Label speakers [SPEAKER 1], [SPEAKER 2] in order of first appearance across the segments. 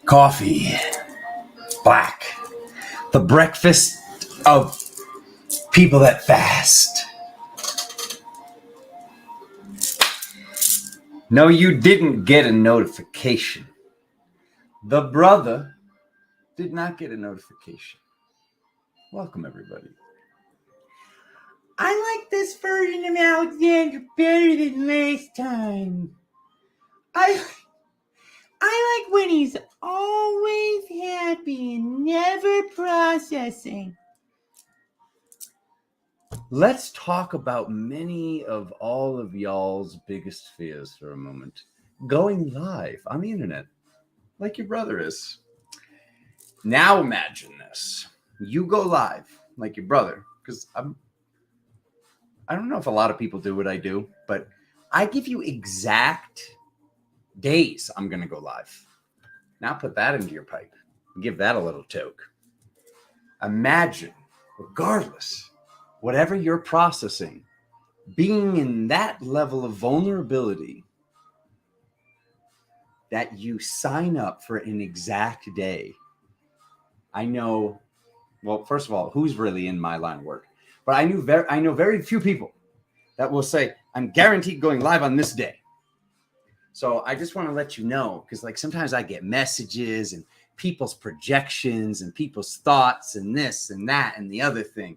[SPEAKER 1] Coffee. Black. The breakfast of people that fast. No, you didn't get a notification. The brother did not get a notification. Welcome, everybody. I like this version of Alexander better than last time. I like when he's always happy and never processing. Let's talk about many of all of y'all's biggest fears for a moment. Going live on the internet, like your brother is. Now imagine this. You go live like your brother, because I don't know if a lot of people do what I do, but I give you exact days I'm going to go live. Now put that into your pipe and give that a little toke. Imagine, regardless, whatever you're processing, being in that level of vulnerability that you sign up for an exact day. I know, well, first of all, who's really in my line of work? But I know very few people that will say, I'm guaranteed going live on this day. So I just want to let you know, because like sometimes I get messages and people's projections and people's thoughts and this and that and the other thing.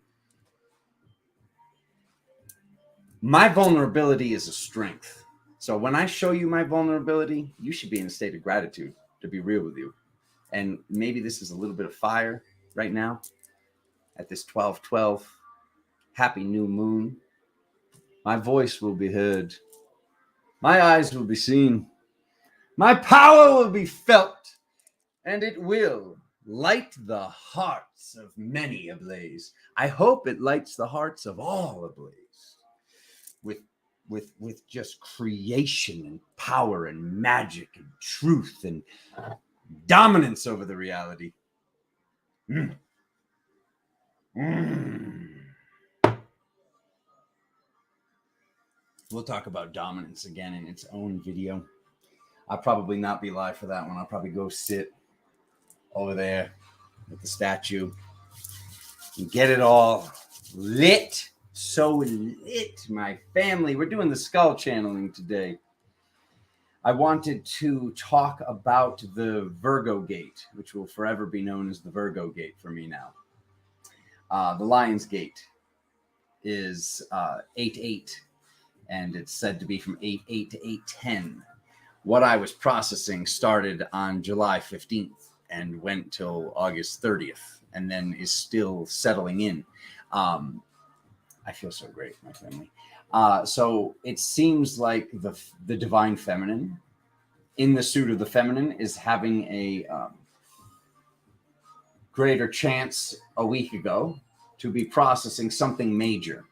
[SPEAKER 1] My vulnerability is a strength. So when I show you my vulnerability, you should be in a state of gratitude, to be real with you. And maybe this is a little bit of fire right now at this 12/12 happy new moon. My voice will be heard. My eyes will be seen. My power will be felt. And it will light the hearts of many ablaze. I hope it lights the hearts of all ablaze. With just creation and power and magic and truth and dominance over the reality. We'll talk about dominance again in its own video. I'll probably not be live for that one. I'll probably go sit over there with the statue and get it all lit. So lit, my family. We're doing the skull channeling today. I wanted to talk about the Virgo gate, which will forever be known as the Virgo gate for me now. The Lion's Gate is 8/8, and it's said to be from 8/8 to 8/10. What I was processing started on July 15th and went till August 30th, and then is still settling in. I feel so great, my family. So it seems like the divine feminine in the suit of the feminine is having a greater chance a week ago to be processing something major.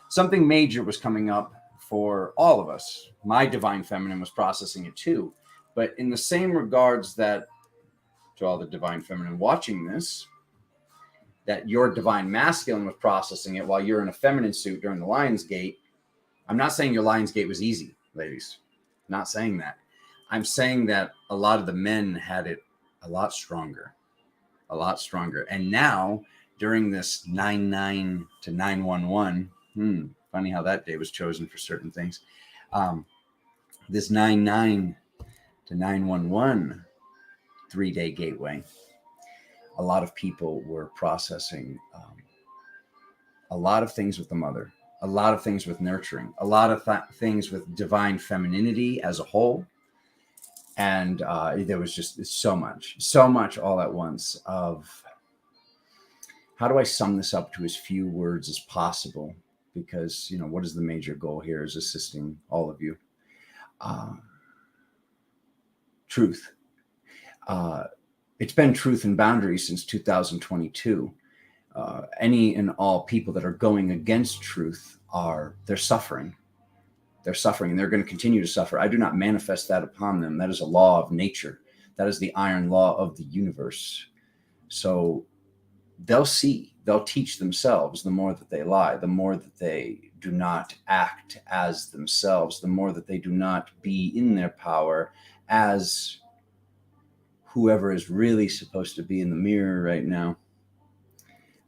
[SPEAKER 1] Something major was coming up for all of us. My divine feminine was processing it too. But in the same regards that to all the divine feminine watching this, that your divine masculine was processing it while you're in a feminine suit during the Lion's Gate. I'm not saying your Lion's Gate was easy, ladies. I'm not saying that. I'm saying that a lot of the men had it a lot stronger. And now, during this 9/9 to 9/11, funny how that day was chosen for certain things. This 9/9 to 9/11 3-day gateway, a lot of people were processing a lot of things with the mother, a lot of things with nurturing, a lot of things with divine femininity as a whole. And there was just so much all at once of how do I sum this up to as few words as possible? Because, what is the major goal here is assisting all of you. Truth. It's been truth and boundaries since 2022. Any and all people that are going against truth they're suffering. They're suffering, and they're going to continue to suffer. I do not manifest that upon them. That is a law of nature. That is the iron law of the universe. So they'll teach themselves. The more that they lie, the more that they do not act as themselves, the more that they do not be in their power as whoever is really supposed to be in the mirror right now.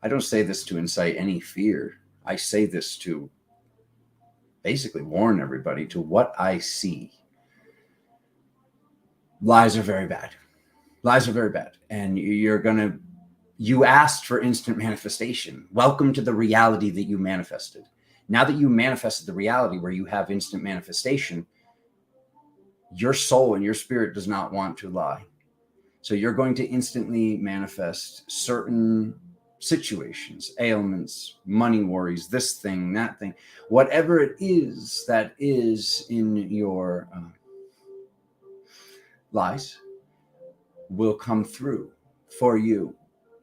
[SPEAKER 1] I don't say this to incite any fear. I say this to basically warn everybody to what I see. Lies are very bad. Lies are very bad. And you asked for instant manifestation. Welcome to the reality that you manifested. Now that you manifested the reality where you have instant manifestation, your soul and your spirit does not want to lie. So you're going to instantly manifest certain situations, ailments, money worries, this thing, that thing, whatever it is that is in your lies will come through for you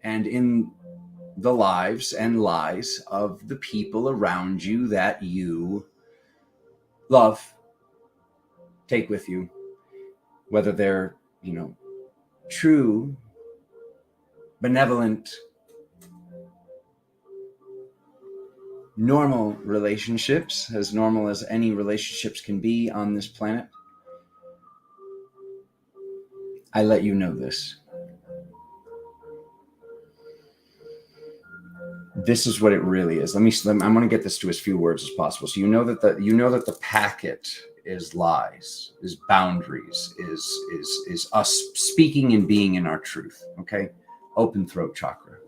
[SPEAKER 1] and in the lives and lies of the people around you that you love, take with you, whether they're, true, benevolent, normal relationships, as normal as any relationships can be on this planet. I let you know this. This is what it really is. I'm going to get this to as few words as possible. So you know that the packet is lies, is boundaries, is us speaking and being in our truth. Okay, open throat chakra.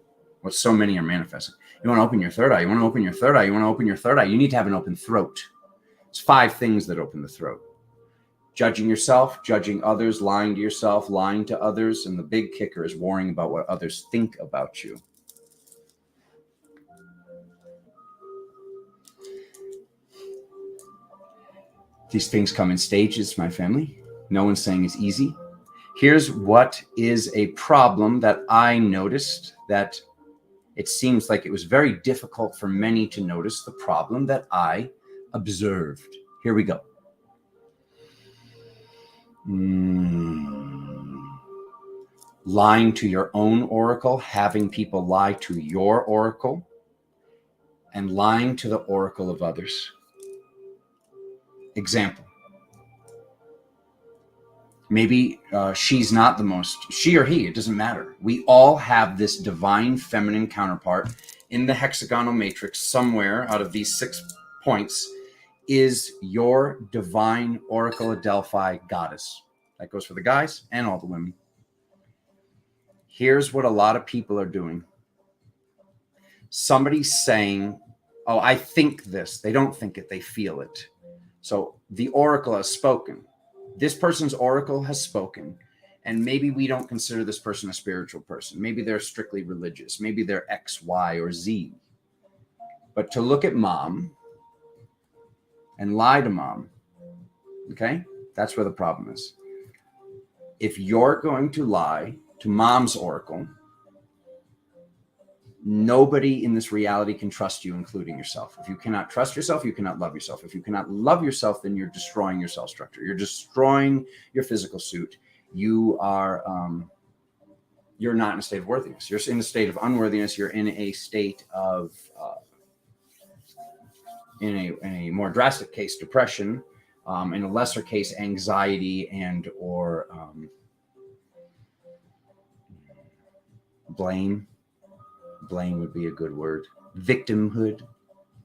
[SPEAKER 1] What so many are manifesting. You want to open your third eye. You want to open your third eye. You want to open your third eye. You need to have an open throat. It's 5 things that open the throat. Judging yourself, judging others, lying to yourself, lying to others, and the big kicker is worrying about what others think about you. These things come in stages, my family. No one's saying it's easy. Here's what is a problem that I noticed, that it seems like it was very difficult for many to notice, the problem that I observed. Here we go. Lying to your own oracle, having people lie to your oracle, and lying to the oracle of others. Example. Maybe she's not the most, she or he, it doesn't matter. We all have this divine feminine counterpart in the hexagonal matrix. Somewhere out of these 6 points is your divine Oracle of Delphi goddess. That goes for the guys and all the women. Here's what a lot of people are doing. Somebody's saying, oh, I think this. They don't think it, they feel it. So the oracle has spoken. This person's oracle has spoken. And maybe we don't consider this person a spiritual person. Maybe they're strictly religious. Maybe they're X, Y, or Z. But to look at mom and lie to mom, okay? That's where the problem is. If you're going to lie to mom's oracle, nobody in this reality can trust you, including yourself. If you cannot trust yourself, you cannot love yourself. If you cannot love yourself, then you're destroying your cell structure. You're destroying your physical suit. You are, you're not in a state of worthiness. You're in a state of unworthiness. You're in a state of, in a more drastic case, depression. In a lesser case, anxiety and or blame. Blame would be a good word. Victimhood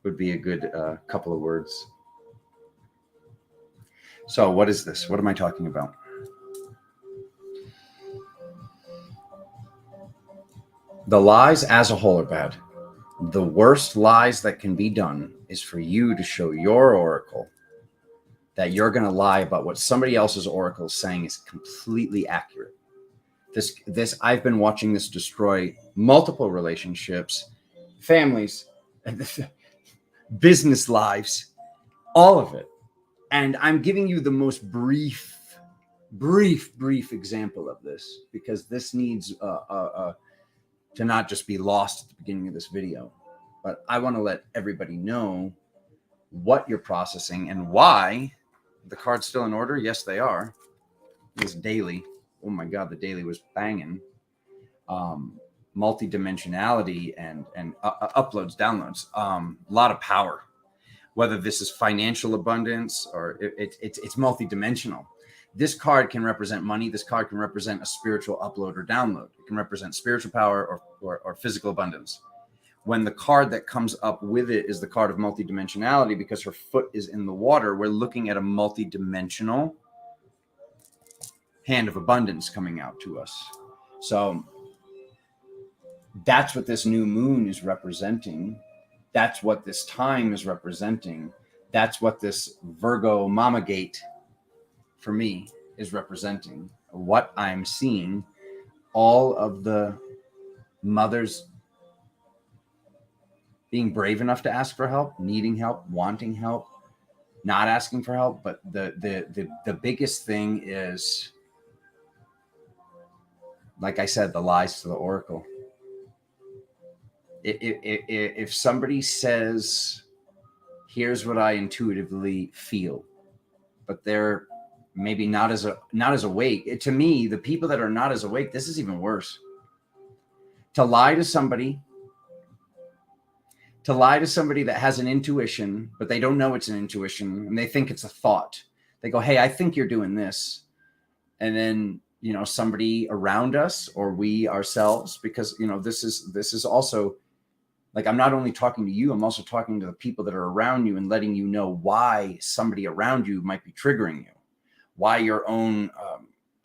[SPEAKER 1] would be a good couple of words. So what is this? What am I talking about? The lies as a whole are bad. The worst lies that can be done is for you to show your oracle that you're going to lie about what somebody else's oracle is saying is completely accurate. This I've been watching this destroy multiple relationships, families, business lives, all of it. And I'm giving you the most brief example of this because this needs to not just be lost at the beginning of this video. But I want to let everybody know what you're processing and why. The cards still in order? Yes, they are. This daily. Oh my God, the daily was banging. multidimensionality and uploads, downloads, a lot of power. Whether this is financial abundance or it's multidimensional. This card can represent money. This card can represent a spiritual upload or download. It can represent spiritual power or physical abundance. When the card that comes up with it is the card of multidimensionality, because her foot is in the water, we're looking at a multidimensional hand of abundance coming out to us. So that's what this new moon is representing. That's what this time is representing. That's what this Virgo Mama Gate for me is representing. What I'm seeing, all of the mothers being brave enough to ask for help, needing help, wanting help, not asking for help. But the biggest thing is, like I said, the lies to the oracle. If somebody says, here's what I intuitively feel, but they're maybe not as awake. To me, the people that are not as awake, this is even worse. To lie to somebody that has an intuition, but they don't know it's an intuition, and they think it's a thought. They go, hey, I think you're doing this. And then, somebody around us or we ourselves, because, this is also, like, I'm not only talking to you, I'm also talking to the people that are around you and letting you know why somebody around you might be triggering you, why your own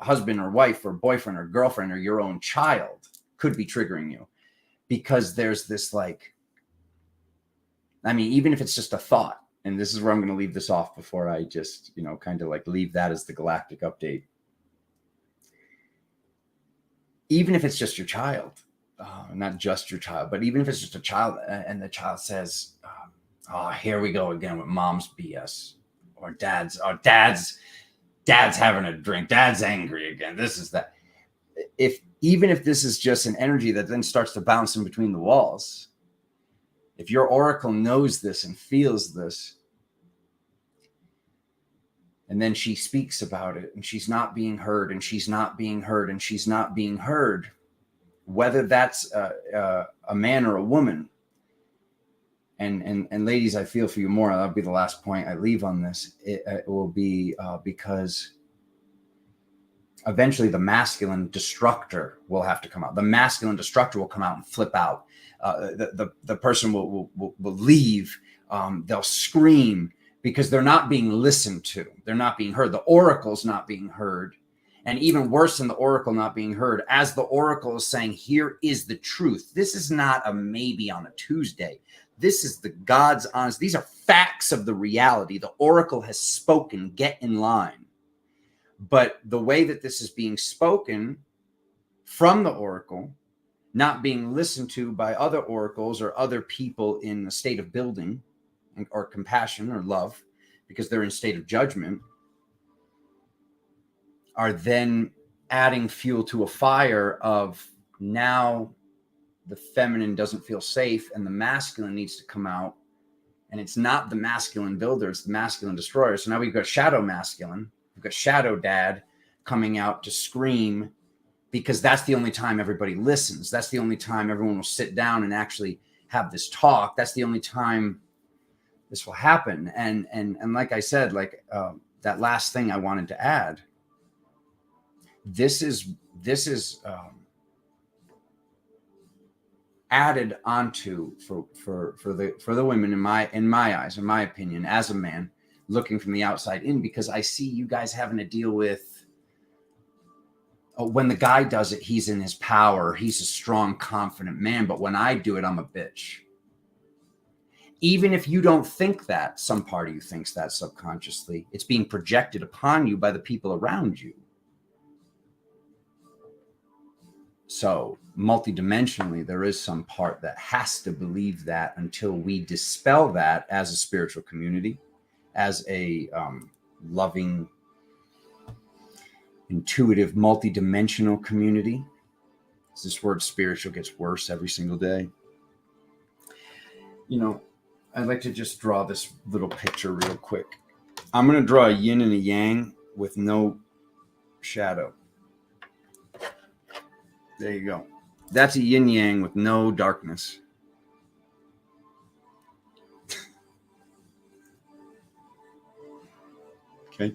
[SPEAKER 1] husband or wife or boyfriend or girlfriend or your own child could be triggering you. Because there's this, like, even if it's just a thought, and this is where I'm going to leave this off before I just, kind of like leave that as the galactic update. Even if it's just your child, not just your child, but even if it's just a child and the child says, oh, here we go again with mom's BS, or dad's having a drink, dad's angry again, this is that. Even if this is just an energy that then starts to bounce in between the walls, if your oracle knows this and feels this, and then she speaks about it, and she's not being heard, and she's not being heard, and she's not being heard, whether that's a man or a woman. And ladies, I feel for you more. That'll be the last point I leave on this. It will be because eventually the masculine destructor will have to come out. The masculine destructor will come out and flip out. The person will leave. They'll scream, because they're not being listened to. They're not being heard. The oracle's not being heard. And even worse than the oracle not being heard, as the oracle is saying, here is the truth. This is not a maybe on a Tuesday. This is the God's honest. These are facts of the reality. The oracle has spoken. Get in line. But the way that this is being spoken from the oracle, not being listened to by other oracles or other people in a state of building or compassion or love, because they're in a state of judgment, are then adding fuel to a fire of, now the feminine doesn't feel safe and the masculine needs to come out. And it's not the masculine builder, it's the masculine destroyer. So now we've got shadow masculine, we've got shadow dad coming out to scream, because that's the only time everybody listens. That's the only time everyone will sit down and actually have this talk. That's the only time this will happen. And like I said, that last thing I wanted to add, this is added onto for the women in my eyes, in my opinion, as a man looking from the outside in, because I see you guys having to deal with, when the guy does it, he's in his power, he's a strong, confident man, but when I do it, I'm a bitch. Even if you don't think that, some part of you thinks that subconsciously, it's being projected upon you by the people around you. So multidimensionally, there is some part that has to believe that, until we dispel that as a spiritual community, as a loving, intuitive, multidimensional community. This word spiritual gets worse every single day. I'd like to just draw this little picture real quick. I'm going to draw a yin and a yang with no shadow. There you go. That's a yin yang with no darkness. Okay.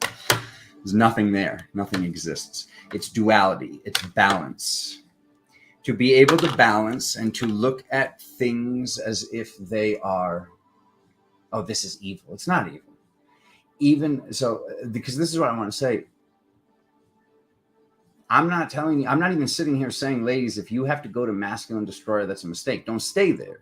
[SPEAKER 1] There's nothing there. Nothing exists. It's duality. It's balance. To be able to balance and to look at things as if they are, oh, this is evil. It's not evil. Even so, because this is what I want to say. I'm not telling you, I'm not even sitting here saying, ladies, if you have to go to Masculine Destroyer, that's a mistake. Don't stay there.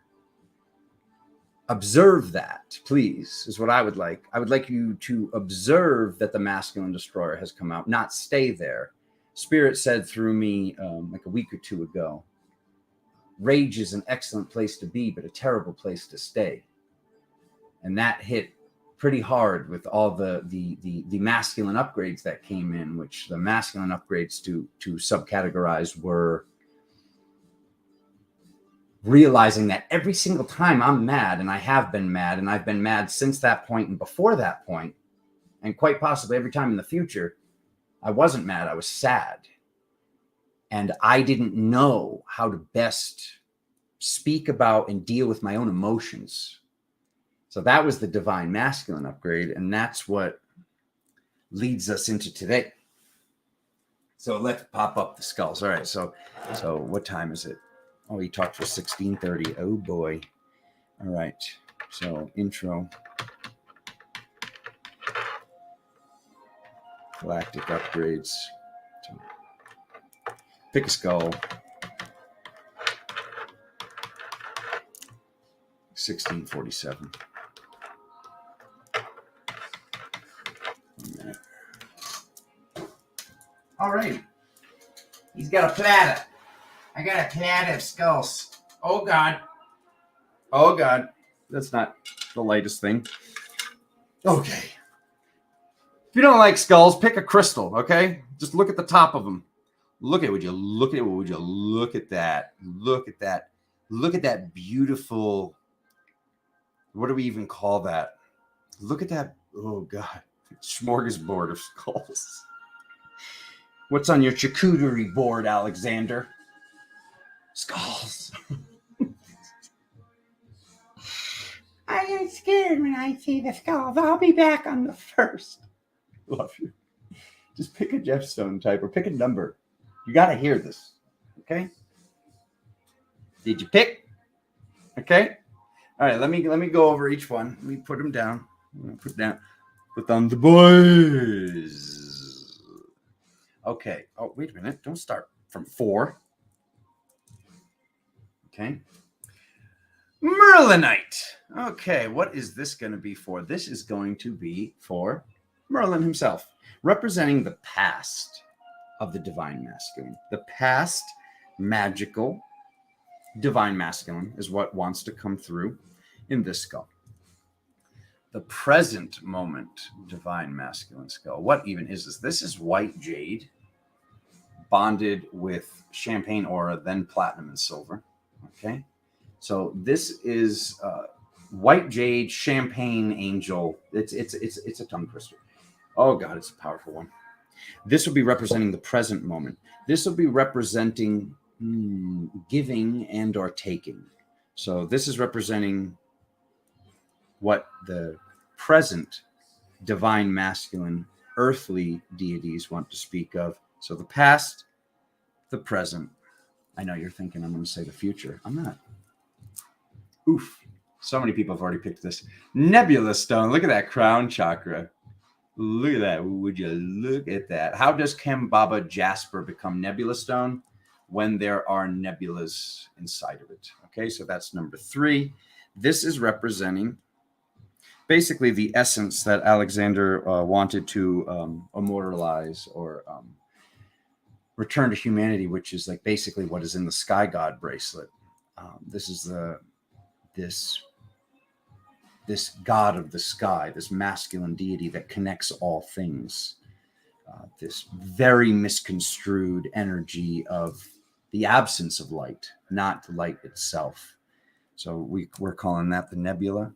[SPEAKER 1] Observe that, please, is what I would like. I would like you to observe that the Masculine Destroyer has come out, not stay there. Spirit said through me like a week or two ago, rage is an excellent place to be, but a terrible place to stay. And that hit pretty hard with all the masculine upgrades that came in, which the masculine upgrades to subcategorize were realizing that every single time I'm mad, and I have been mad, and I've been mad since that point and before that point, and quite possibly every time in the future, I wasn't mad, I was sad. And I didn't know how to best speak about and deal with my own emotions. So that was the divine masculine upgrade, and that's what leads us into today. So let's pop up the skulls. All right, so what time is it? Oh, he talked for 16:30. Oh boy. All right. So intro. Galactic upgrades. So, pick a skull. 1647. 1 minute. All right. He's got a platter. I got a platter of skulls. Oh, God. Oh, God. That's not the latest thing. Okay. If you don't like skulls, pick a crystal, okay? Just look at the top of them. Look at it. Would you look at it? Would you look at that? Look at that. Look at that beautiful... What do we even call that? Look at that. Oh, God. Smorgasbord of skulls. What's on your charcuterie board, Alexander? Skulls. I get scared when I see the skulls. I'll be back on the 1st. Love you. Just pick a gemstone type or pick a number. You got to hear this. Okay? Did you pick? Okay? All right, let me go over each one. Let me put them down. Put down the boys. Okay. Oh, wait a minute. Don't start from 4. Okay. Merlinite. Okay, what is this going to be for? This is going to be for Merlin himself, representing the past of the divine masculine. The past magical divine masculine is what wants to come through in this skull. The present moment divine masculine skull. What even is this? This is white jade bonded with champagne aura, then platinum and silver. Okay. So this is white jade champagne angel. It's a tongue twister. Oh God, it's a powerful one. This will be representing the present moment. This will be representing giving and or taking. So this is representing what the present divine masculine earthly deities want to speak of. So the past, the present. I know you're thinking I'm going to say the future. I'm not. Oof. So many people have already picked this. Nebula Stone. Look at that crown chakra. Look at that. Would you look at that? How does Kambaba Jasper become Nebula Stone? When there are nebulas inside of it. Okay, so that's number 3. This is representing basically the essence that Alexander wanted to immortalize or return to humanity, which is like basically what is in the Sky God bracelet. This is this god of the sky, this masculine deity that connects all things. This very misconstrued energy of the absence of light, not the light itself. So we're calling that the nebula.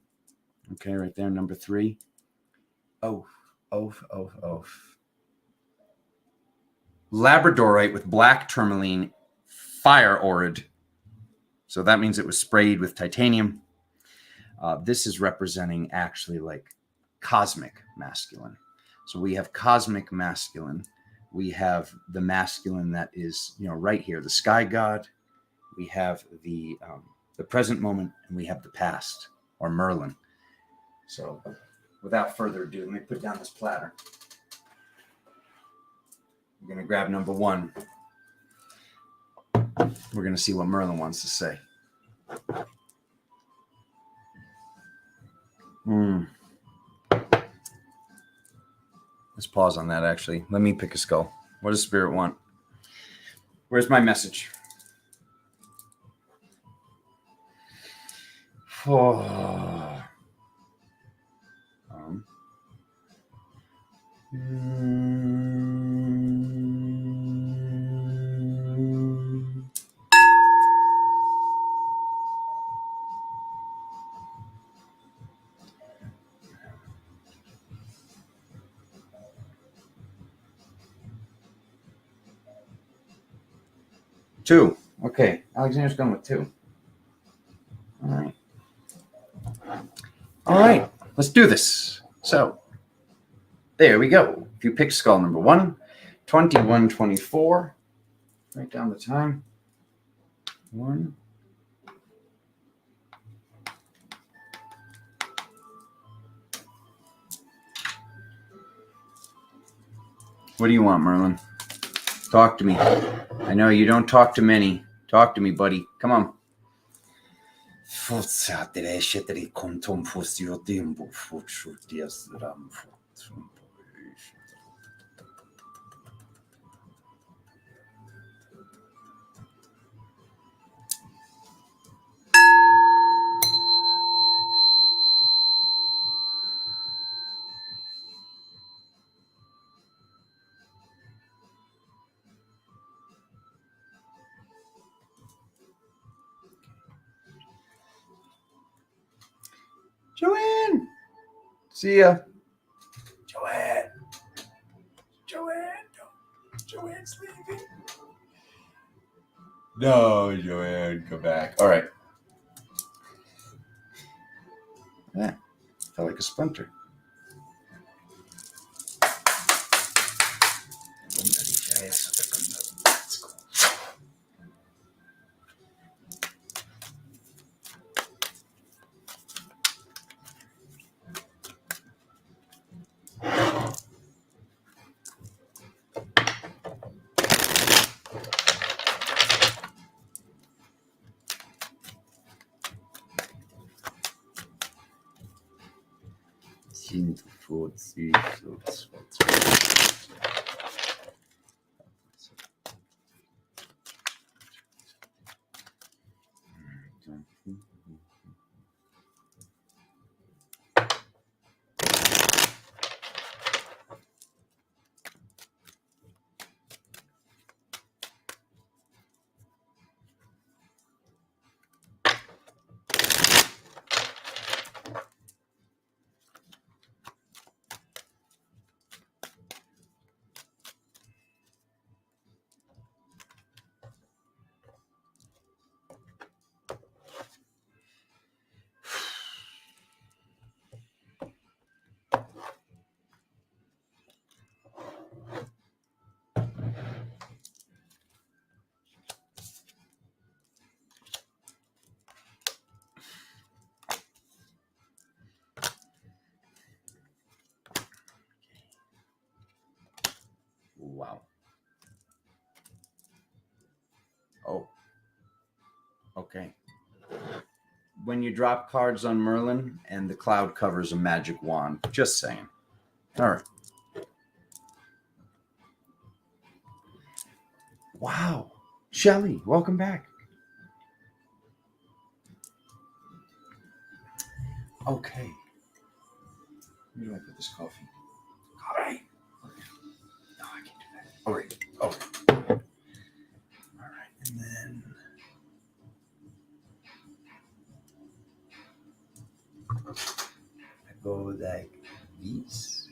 [SPEAKER 1] Okay, right there, number 3. Oh. Labradorite with black tourmaline fire aurid. So that means it was sprayed with titanium. This is representing actually like cosmic masculine. So we have cosmic masculine. We have the masculine that is, right here, the sky god. We have the present moment, and we have the past, or Merlin. So without further ado, let me put down this platter. I'm going to grab number one. We're going to see what Merlin wants to say. Let's pause on that, actually. Let me pick a skull. What does Spirit want? Where's my message? Oh. Two. Okay. Alexander's going with two. All right. All right. Let's do this. So, there we go. If you pick skull number 1, 21:24. Write down the time. 1. What do you want, Merlin? Talk to me. I know you don't talk to many. Talk to me, buddy. Come on. Joanne! See ya. Joanne! Joanne's leaving. No, Joanne, come back. All right. Yeah, felt like a splinter. Wow. Oh. Okay. When you drop cards on Merlin and the cloud covers a magic wand. Just saying. All right. Wow. Shelly, welcome back. Okay. Where do I put this coffee? All right. No, I can't do that. All right. Oh. All right. And then I go like this.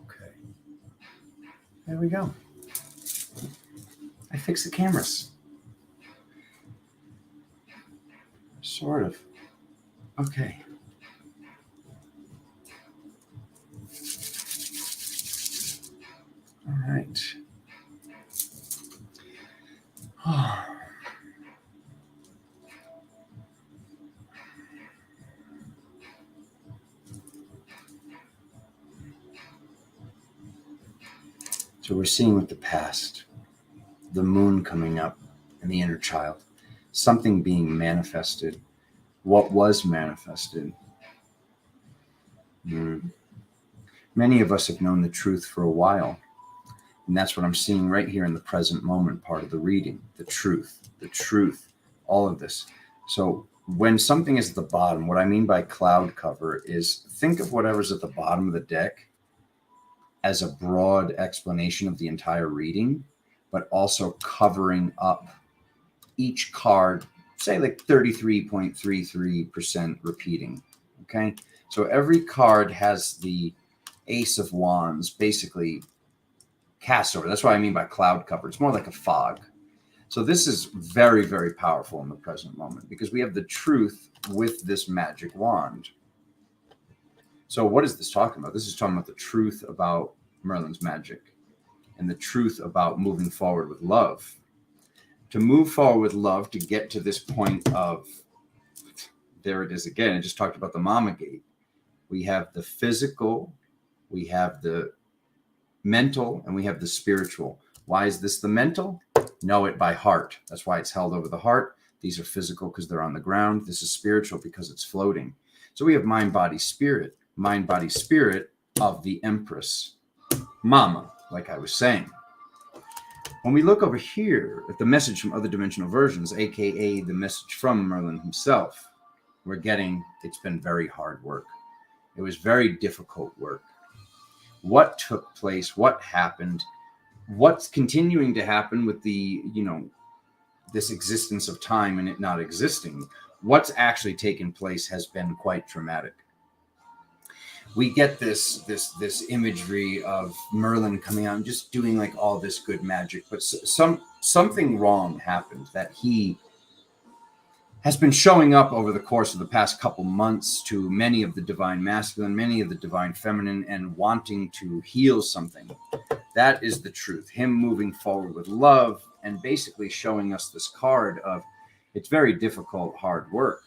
[SPEAKER 1] Okay. There we go. fix the cameras. Sort of. Okay. All right. So we're seeing with the past, the moon coming up and the inner child, something being manifested, what was manifested. Many of us have known the truth for a while. And that's what I'm seeing right here in the present moment part of the reading. The truth, all of this. So when something is at the bottom, what I mean by cloud cover is think of whatever's at the bottom of the deck as a broad explanation of the entire reading, but also covering up each card, say like 33.33% repeating. Okay. So every card has the Ace of Wands basically cast over. That's what I mean by cloud cover. It's more like a fog. So this is very, very powerful in the present moment because we have the truth with this magic wand. So what is this talking about? This is talking about the truth about Merlin's magic and the truth about moving forward with love. To move forward with love, to get to this point of, there it is again, I just talked about the mama gate. We have the physical, we have the mental, and we have the spiritual. Why is this the mental? Know it by heart. That's why it's held over the heart. These are physical because they're on the ground. This is spiritual because it's floating. So we have mind, body, spirit of the Empress, Mama, like I was saying. When we look over here at the message from other dimensional versions, aka the message from Merlin himself, we're getting, it's been very hard work. It was very difficult work. What took place? What happened? What's continuing to happen with the, this existence of time and it not existing? What's actually taken place has been quite traumatic. We get this imagery of Merlin coming out and just doing like all this good magic, but something wrong happened that he has been showing up over the course of the past couple months to many of the divine masculine, many of the divine feminine, and wanting to heal something. That is the truth. Him moving forward with love and basically showing us this card of it's very difficult, hard work.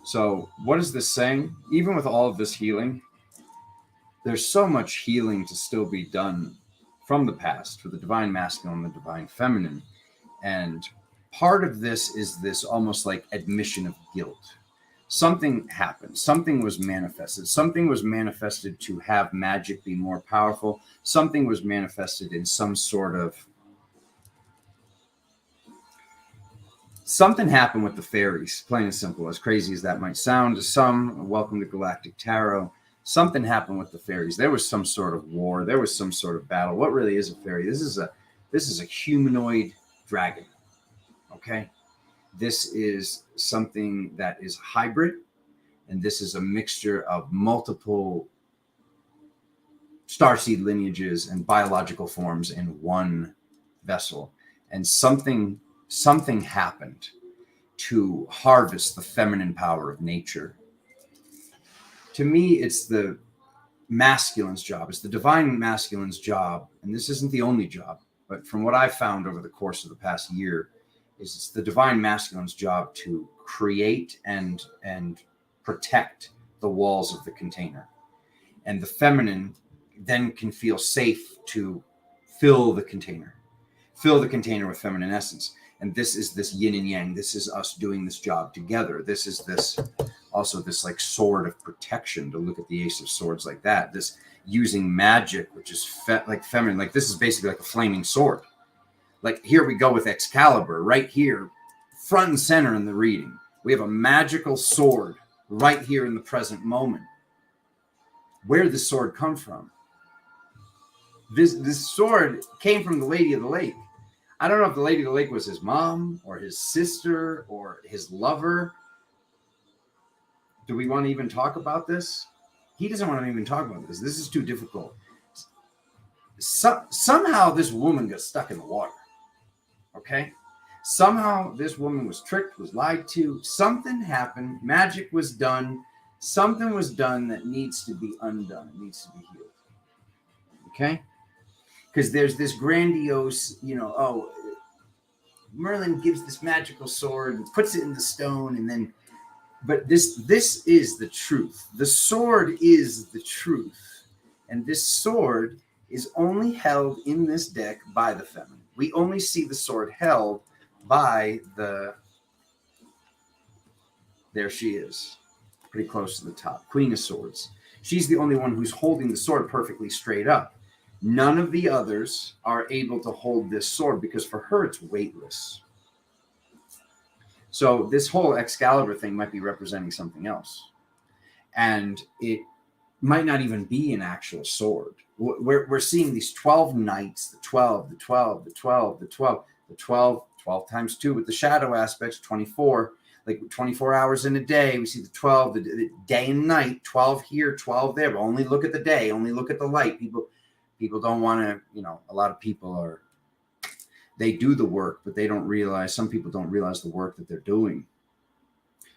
[SPEAKER 1] So what is this saying? Even with all of this healing, there's so much healing to still be done from the past for the divine masculine and the divine feminine. And part of this is this almost like admission of guilt. Something happened. Something was manifested. Something was manifested to have magic be more powerful. Something was manifested in some sort of... Something happened with the fairies, plain and simple. As crazy as that might sound to some, welcome to Galactic Tarot. Something happened with the fairies. There was some sort of war. There was some sort of battle. What really is a fairy? This is a humanoid dragon. Okay? This is something that is hybrid, and this is a mixture of multiple starseed lineages and biological forms in one vessel. And something happened to harvest the feminine power of nature. To me, it's the masculine's job. It's the divine masculine's job. And this isn't the only job, but from what I've found over the course of the past year, is it's the divine masculine's job to create and protect the walls of the container. And the feminine then can feel safe to fill the container with feminine essence. And this is this yin and yang. This is us doing this job together. This is this also this like sword of protection, to look at the Ace of Swords like that. This using magic, which is like feminine. Like this is basically like a flaming sword. Like here we go with Excalibur right here, front and center in the reading. We have a magical sword right here in the present moment. Where did this sword come from? This sword came from the Lady of the Lake. I don't know if the Lady of the Lake was his mom or his sister or his lover. Do we want to even talk about this? He doesn't want to even talk about this. This is too difficult. Somehow this woman got stuck in the water. Okay? Somehow this woman was tricked, was lied to. Something happened. Magic was done. Something was done that needs to be undone. It needs to be healed. Okay? Because there's this grandiose, oh, Merlin gives this magical sword and puts it in the stone, and then, but this is the truth. The sword is the truth, and this sword is only held in this deck by the feminine. We only see the sword held by the. There she is, pretty close to the top, Queen of Swords. She's the only one who's holding the sword perfectly straight up. None of the others are able to hold this sword because for her it's weightless. So this whole Excalibur thing might be representing something else. And it might not even be an actual sword. We're seeing these 12 knights, the 12, the 12, the 12, the 12, the 12, 12 times 2 with the shadow aspects, 24, like 24 hours in a day. We see the 12, the day and night, 12 here, 12 there. But only look at the day, only look at the light. People don't want to, a lot of people they do the work, but they don't realize, some people don't realize the work that they're doing.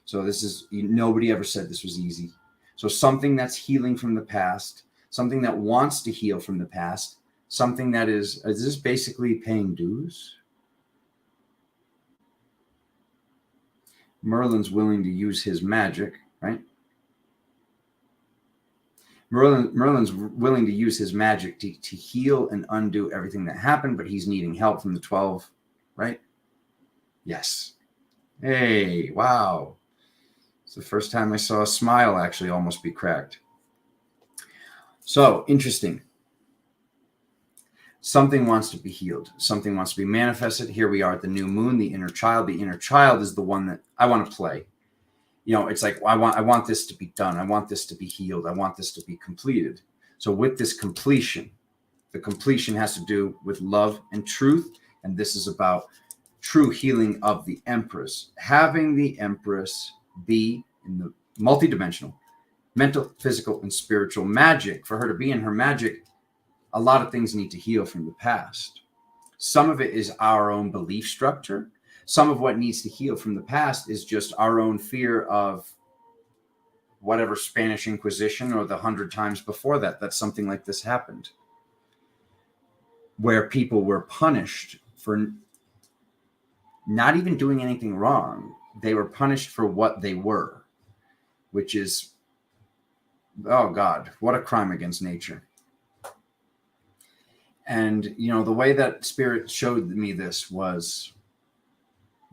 [SPEAKER 1] So this is, nobody ever said this was easy. So something that's healing from the past, something that wants to heal from the past, something that is this basically paying dues? Merlin's willing to use his magic, right? Merlin's willing to use his magic to heal and undo everything that happened, but he's needing help from the 12, right? Yes. Hey, wow. It's the first time I saw a smile actually almost be cracked. So, interesting. Something wants to be healed. Something wants to be manifested. Here we are at the new moon, the inner child. The inner child is the one that I want to play. It's like, I want this to be done. I want this to be healed. I want this to be completed. So with this completion, the completion has to do with love and truth. And this is about true healing of the Empress. Having the Empress be in the multidimensional, mental, physical, and spiritual magic. For her to be in her magic, a lot of things need to heal from the past. Some of it is our own belief structure. Some of what needs to heal from the past is just our own fear of whatever Spanish Inquisition or the 100 times before that something like this happened, where people were punished for not even doing anything wrong. They were punished for what they were, which is, oh God, what a crime against nature. And, the way that Spirit showed me this was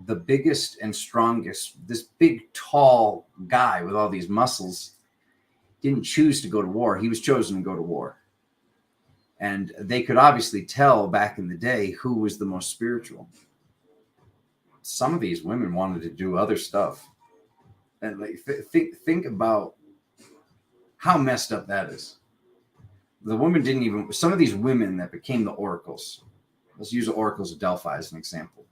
[SPEAKER 1] the biggest and strongest, this big, tall guy with all these muscles didn't choose to go to war. He was chosen to go to war. And they could obviously tell back in the day who was the most spiritual. Some of these women wanted to do other stuff. And think about how messed up that is. The woman didn't even, some of these women that became the oracles, let's use the oracles of Delphi as an example.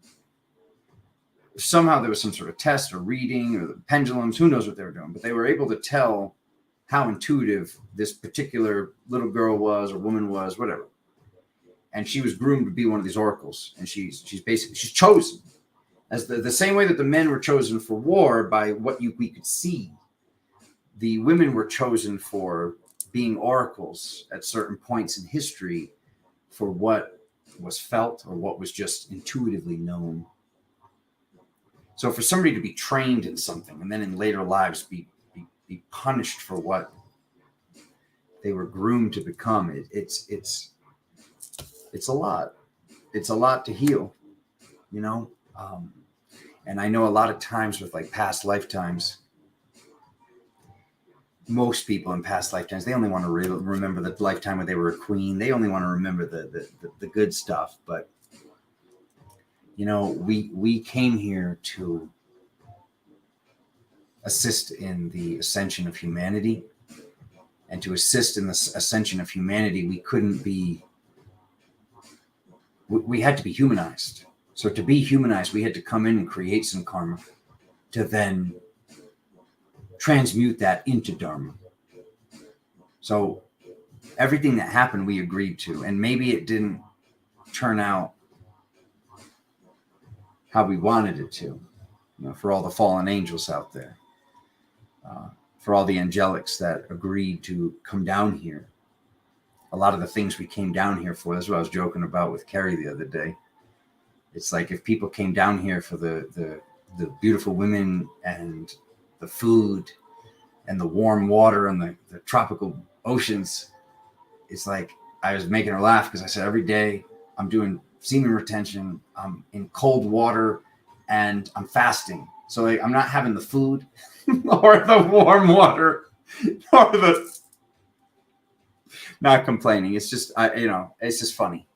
[SPEAKER 1] Somehow there was some sort of test or reading or the pendulums, who knows what they were doing, but they were able to tell how intuitive this particular little girl was or woman was, whatever. And she was groomed to be one of these oracles. And she's chosen as the same way that the men were chosen for war by what we could see. The women were chosen for being oracles at certain points in history for what was felt or what was just intuitively known. So for somebody to be trained in something and then in later lives be punished for what they were groomed to become, it's a lot. It's a lot to heal, and I know a lot of times with like past lifetimes, most people in past lifetimes, they only want to remember the lifetime where they were a queen. They only want to remember the good stuff. But we came here to assist in the ascension of humanity, and to assist in the ascension of humanity, we had to be humanized. So to be humanized, we had to come in and create some karma to then transmute that into dharma. So everything that happened, we agreed to, and maybe it didn't turn out how we wanted it to. For all the fallen angels out there, for all the angelics that agreed to come down here. A lot of the things we came down here for, that's what I was joking about with Carrie the other day. It's like if people came down here for the beautiful women and the food and the warm water and the tropical oceans, it's like I was making her laugh because I said every day I'm doing semen retention, I'm in cold water, and I'm fasting. So like, I'm not having the food or the warm water or the not complaining. It's just it's just funny.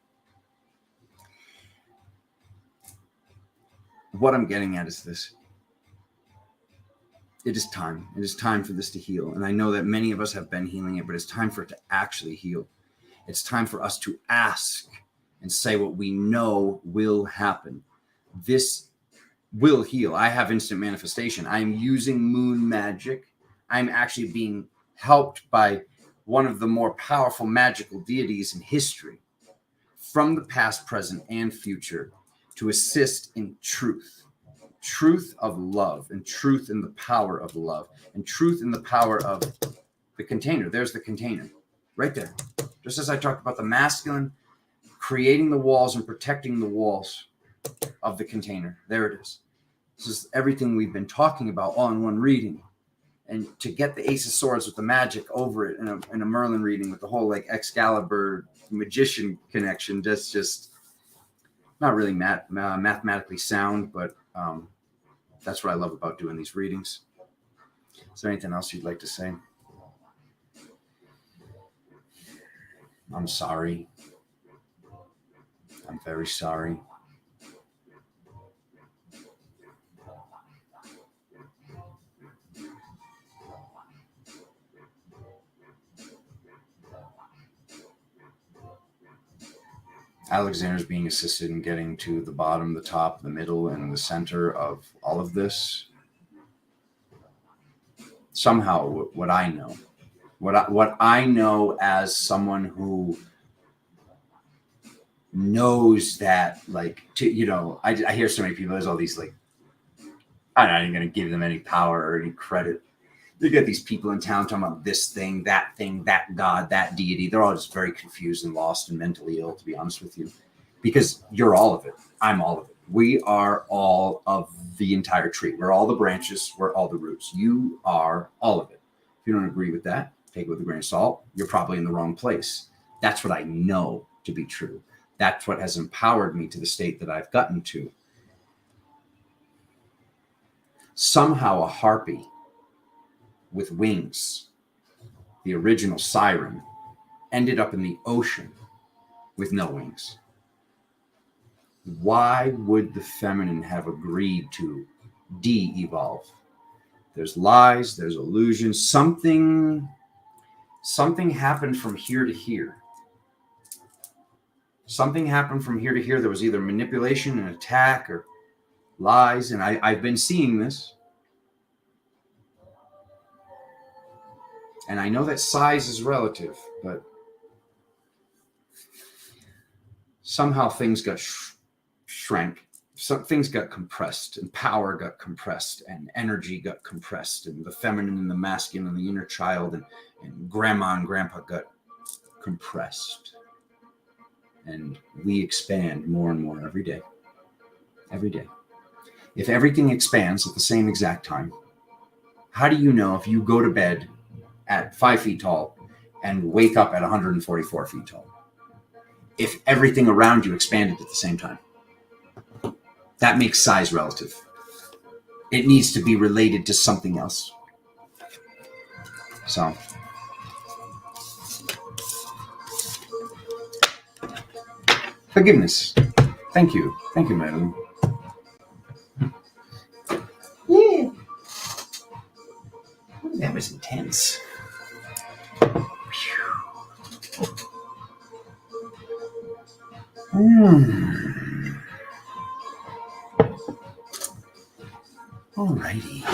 [SPEAKER 1] What I'm getting at is this. It is time. It is time for this to heal. And I know that many of us have been healing it, but it's time for it to actually heal. It's time for us to ask and say what we know will happen. This will heal. I have instant manifestation. I'm using moon magic. I'm actually being helped by one of the more powerful magical deities in history from the past, present, and future to assist in truth of love, and truth in the power of love, and truth in the power of the container. There's the container right there. Just as I talked about the masculine creating the walls and protecting the walls of the container. There it is. This is everything we've been talking about all in one reading. And to get the Ace of Swords with the magic over it in a Merlin reading with the whole like Excalibur magician connection, that's just not really mathematically sound, but that's what I love about doing these readings. Is there anything else you'd like to say? I'm sorry. I'm very sorry. Alexander's being assisted in getting to the bottom, the top, the middle, and the center of all of this. Somehow, what I know as someone who knows that, like, I hear so many people, there's all these, like, I'm not even going to give them any power or any credit. You get these people in town talking about this thing, that God, that deity. They're all just very confused and lost and mentally ill, to be honest with you, because you're all of it. I'm all of it. We are all of the entire tree. We're all the branches. We're all the roots. You are all of it. If you don't agree with that, take it with a grain of salt. You're probably in the wrong place. That's what I know to be true. That's what has empowered me to the state that I've gotten to. Somehow a harpy with wings, the original siren, ended up in the ocean with no wings. Why would the feminine have agreed to de-evolve? There's lies, there's illusions. Something happened from here to here. Something happened from here to here. There was either manipulation and attack or lies, and I've been seeing this. And I know that size is relative, but somehow things got shrank. Some things got compressed, and power got compressed, and energy got compressed, and the feminine and the masculine and the inner child and grandma and grandpa got compressed. And we expand more and more every day. Every day. If everything expands at the same exact time, how do you know if you go to bed at 5 feet tall and wake up at 144 feet tall? If everything around you expanded at the same time. That makes size relative. It needs to be related to something else. So, forgiveness. Thank you. Thank you, Madeline. Yeah. That was intense. Alrighty.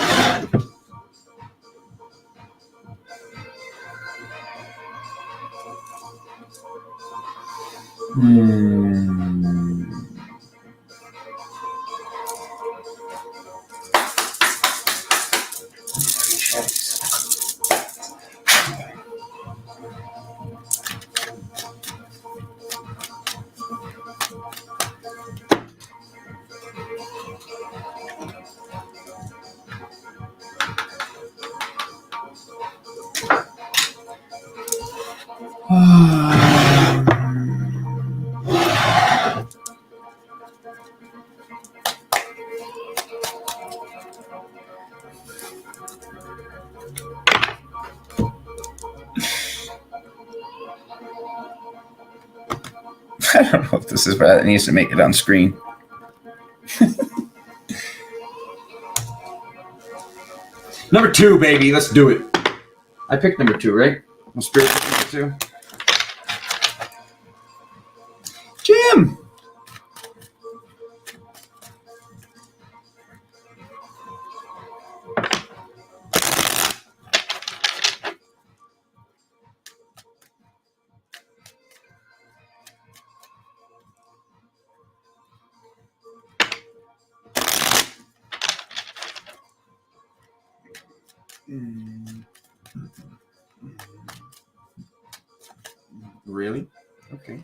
[SPEAKER 2] I don't know if this is bad. It needs to make it on screen.
[SPEAKER 1] Number 2, baby. Let's do it. I picked number 2, right? No spirit picked number 2.
[SPEAKER 2] Jim!
[SPEAKER 1] Really? Okay.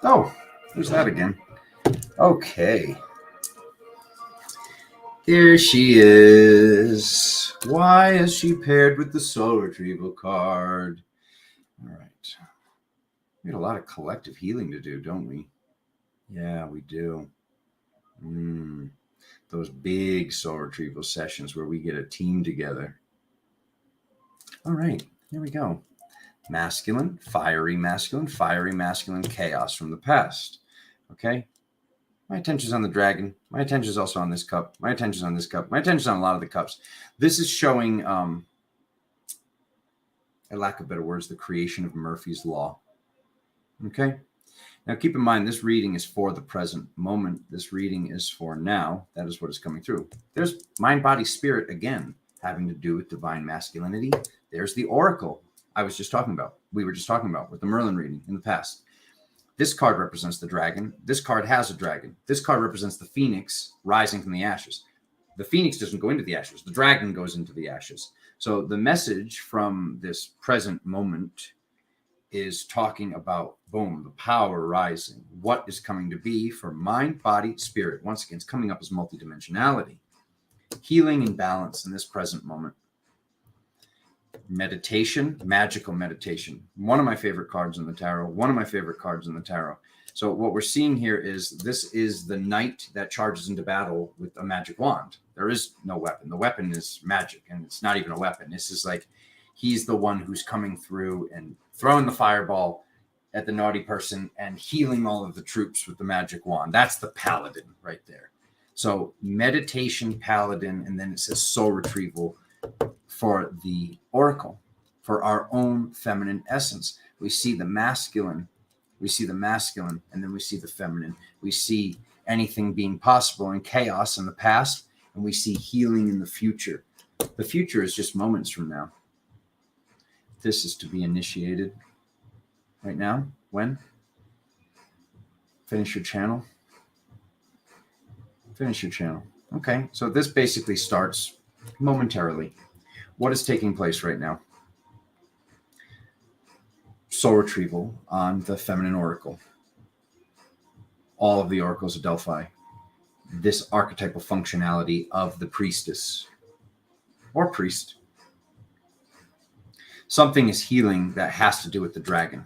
[SPEAKER 1] Oh, there's that again. Okay. Here she is. Why is she paired with the soul retrieval card? All right. We got a lot of collective healing to do, don't we? Yeah, we do. Those big soul retrieval sessions where we get a team together. All right, here we go. Masculine, fiery masculine, chaos from the past. Okay. My attention's on the dragon. My attention's also on this cup. My attention's on this cup. My attention's on a lot of the cups. This is showing, a lack of better words, the creation of Murphy's Law. Okay. Now, keep in mind, this reading is for the present moment. This reading is for now. That is what is coming through. There's mind, body, spirit again, having to do with divine masculinity. There's the oracle I was just talking about. We were just talking about with the Merlin reading in the past. This card represents the dragon. This card has a dragon. This card represents the phoenix rising from the ashes. The phoenix doesn't go into the ashes. The dragon goes into the ashes. So the message from this present moment is talking about, boom, the power rising. What is coming to be for mind, body, spirit? Once again, it's coming up as multidimensionality. Healing and balance in this present moment. Meditation, magical meditation. One of my favorite cards in the tarot. So what we're seeing here is this is the knight that charges into battle with a magic wand. There is no weapon. The weapon is magic, and it's not even a weapon. This is like he's the one who's coming through and throwing the fireball at the naughty person and healing all of the troops with the magic wand. That's the paladin right there. So meditation, paladin, and then it says soul retrieval for the oracle, for our own feminine essence. We see the masculine, and then we see the feminine. We see anything being possible in chaos in the past, and we see healing in the future. The future is just moments from now. This is to be initiated right now. When? Finish your channel. Okay, so this basically starts momentarily. What is taking place right now? soul retrieval on the feminine oracle. All of the oracles of Delphi. This archetypal functionality of the priestess or priest. Something is healing that has to do with the dragon.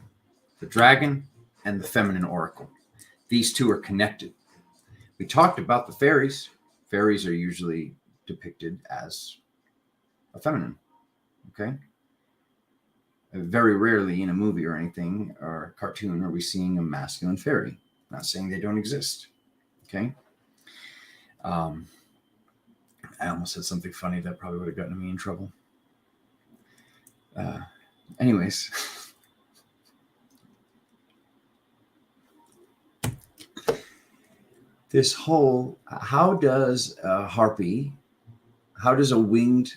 [SPEAKER 1] The dragon and the feminine oracle. These two are connected. We talked about the fairies. Fairies are usually depicted as a feminine. Okay? Very rarely in a movie or anything or a cartoon are we seeing a masculine fairy. Not saying they don't exist. Okay? I almost said something funny that probably would have gotten me in trouble. Anyways. This whole, how does a harpy, how does a winged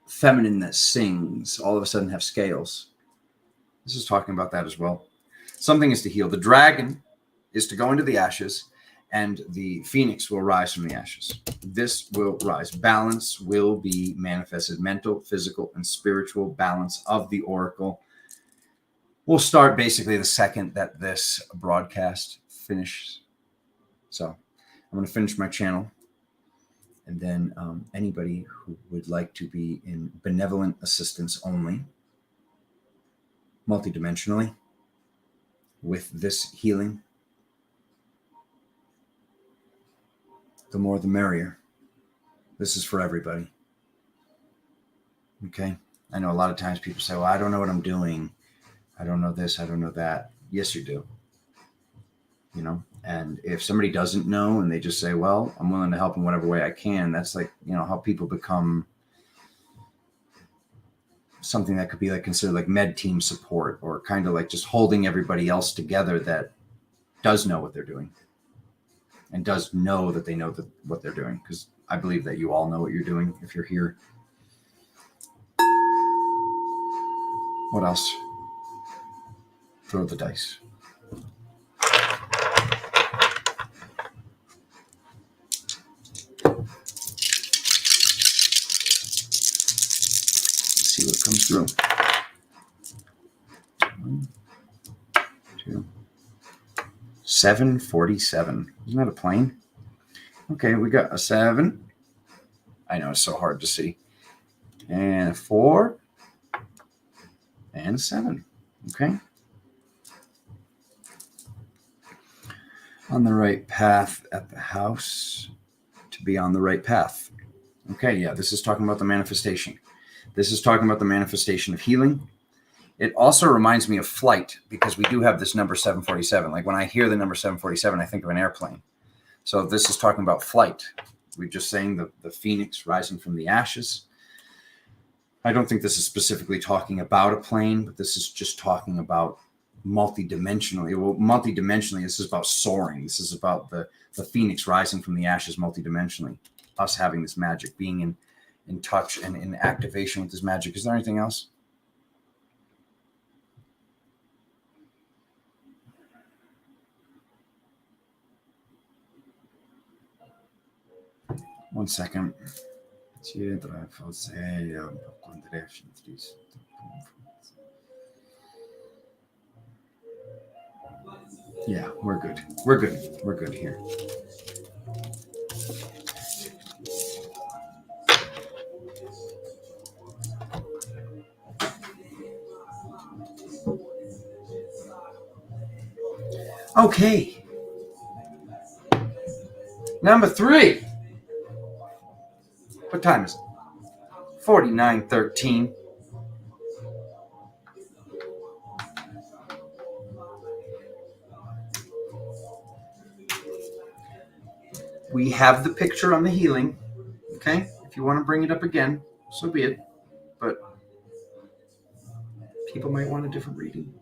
[SPEAKER 1] feminine that sings all of a sudden have scales? This is talking about that as well. Something is to heal. The dragon is to go into the ashes, and the phoenix will rise from the ashes. This will rise. Balance will be manifested. Mental, physical, and spiritual balance of the oracle will start basically the second that this broadcast finishes. So I'm going to finish my channel. And then anybody who would like to be in benevolent assistance only, multidimensionally, with this healing, the more the merrier. This is for everybody. Okay? I know a lot of times people say, well, I don't know what I'm doing. I don't know this. I don't know that. Yes, you do. You know? And if somebody doesn't know and they just say, well, I'm willing to help in whatever way I can, that's like, you know, how people become something that could be like considered like med team support, or kind of like just holding everybody else together that does know what they're doing and does know that they know what they're doing. Because I believe that you all know what you're doing if you're here. What else? Throw the dice. See what comes through. 1, 2, 747. Isn't that a plane? Okay, we got a 7. I know it's so hard to see. And a 4. And a 7. Okay. On the right path at the house to be on the right path. Okay, yeah, this is talking about the manifestation. This is talking about the manifestation of healing. It also reminds me of flight, because we do have this number 747. Like when I hear the number 747, I think of an airplane. So this is talking about flight. We're just saying the phoenix rising from the ashes. I don't think this is specifically talking about a plane, but this is just talking about multidimensionally. Well, multidimensionally, this is about soaring. This is about the phoenix rising from the ashes multidimensionally. Us having this magic, being in touch and in activation with this magic. Is there anything else? One second. Yeah, we're good. We're good. We're good here. Okay. Number 3. What time is it? 49:13. We have the picture on the healing. Okay? If you want to bring it up again, so be it. But people might want a different reading.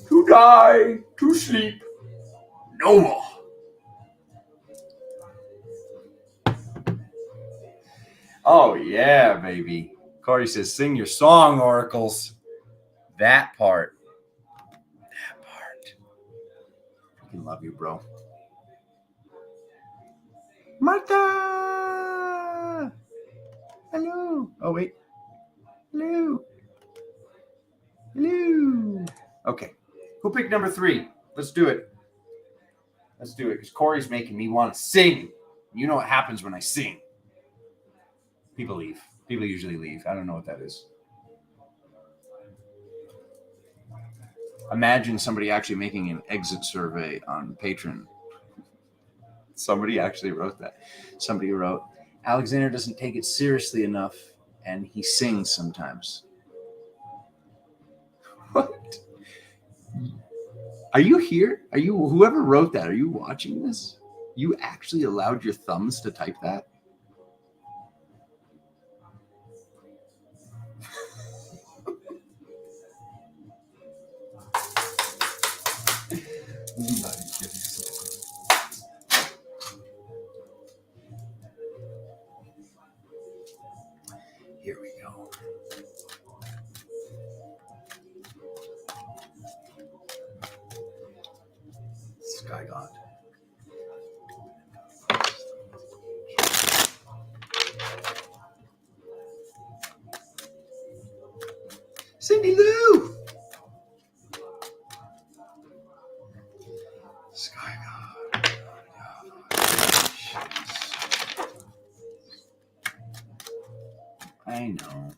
[SPEAKER 1] To die, to sleep, no more. Oh, yeah, baby. Corey says, sing your song, oracles. That part. That part. I can love you, bro. Martha! Hello. Oh, wait. Hello. Okay. Who picked number 3? Let's do it. Let's do it, because Corey's making me want to sing. You know what happens when I sing. People leave. People usually leave. I don't know what that is. Imagine somebody actually making an exit survey on Patreon. Somebody actually wrote that. Somebody wrote, Alexander doesn't take it seriously enough, and he sings sometimes. What? Are you here? Are you, whoever wrote that, are you watching this? You actually allowed your thumbs to type that? Here we go. Sky God. Cindy Lou! Sky God. I know.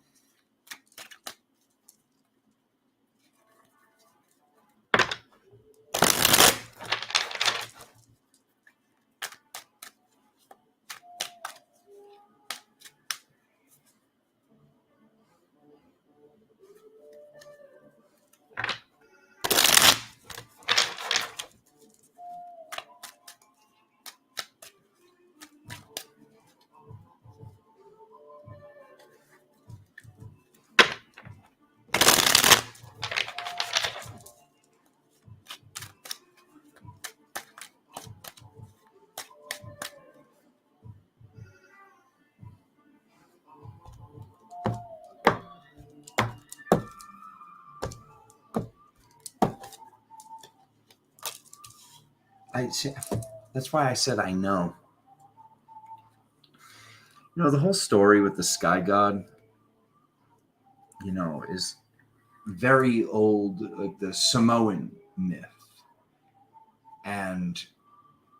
[SPEAKER 1] That's why I said I know. You know, the whole story with the Sky God, you know, is very old, like the Samoan myth. And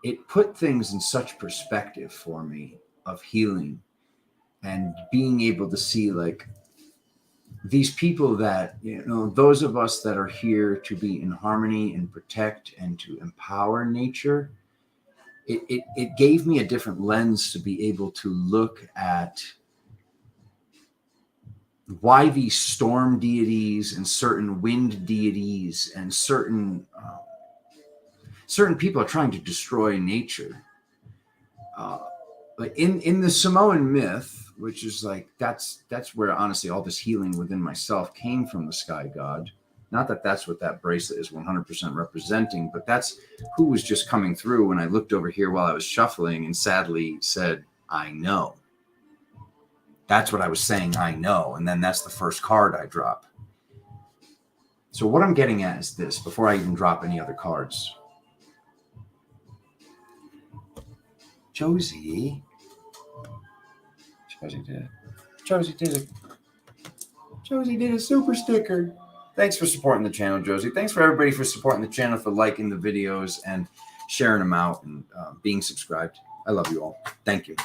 [SPEAKER 1] it put things in such perspective for me of healing and being able to see, like, these people that, you know, those of us that are here to be in harmony and protect and to empower nature. It gave me a different lens to be able to look at why these storm deities and certain wind deities and certain people are trying to destroy nature. Like in the Samoan myth, which is like that's where honestly all this healing within myself came from, the Sky God. Not that that's what that bracelet is 100% representing, but that's who was just coming through when I looked over here while I was shuffling and sadly said, I know. That's what I was saying, I know. And then that's the first card I drop. So what I'm getting at is this, before I even drop any other cards. Josie did it. Josie did a super sticker. Thanks for supporting the channel, Josie. Thanks for everybody for supporting the channel, for liking the videos and sharing them out and being subscribed. I love you all. Thank you.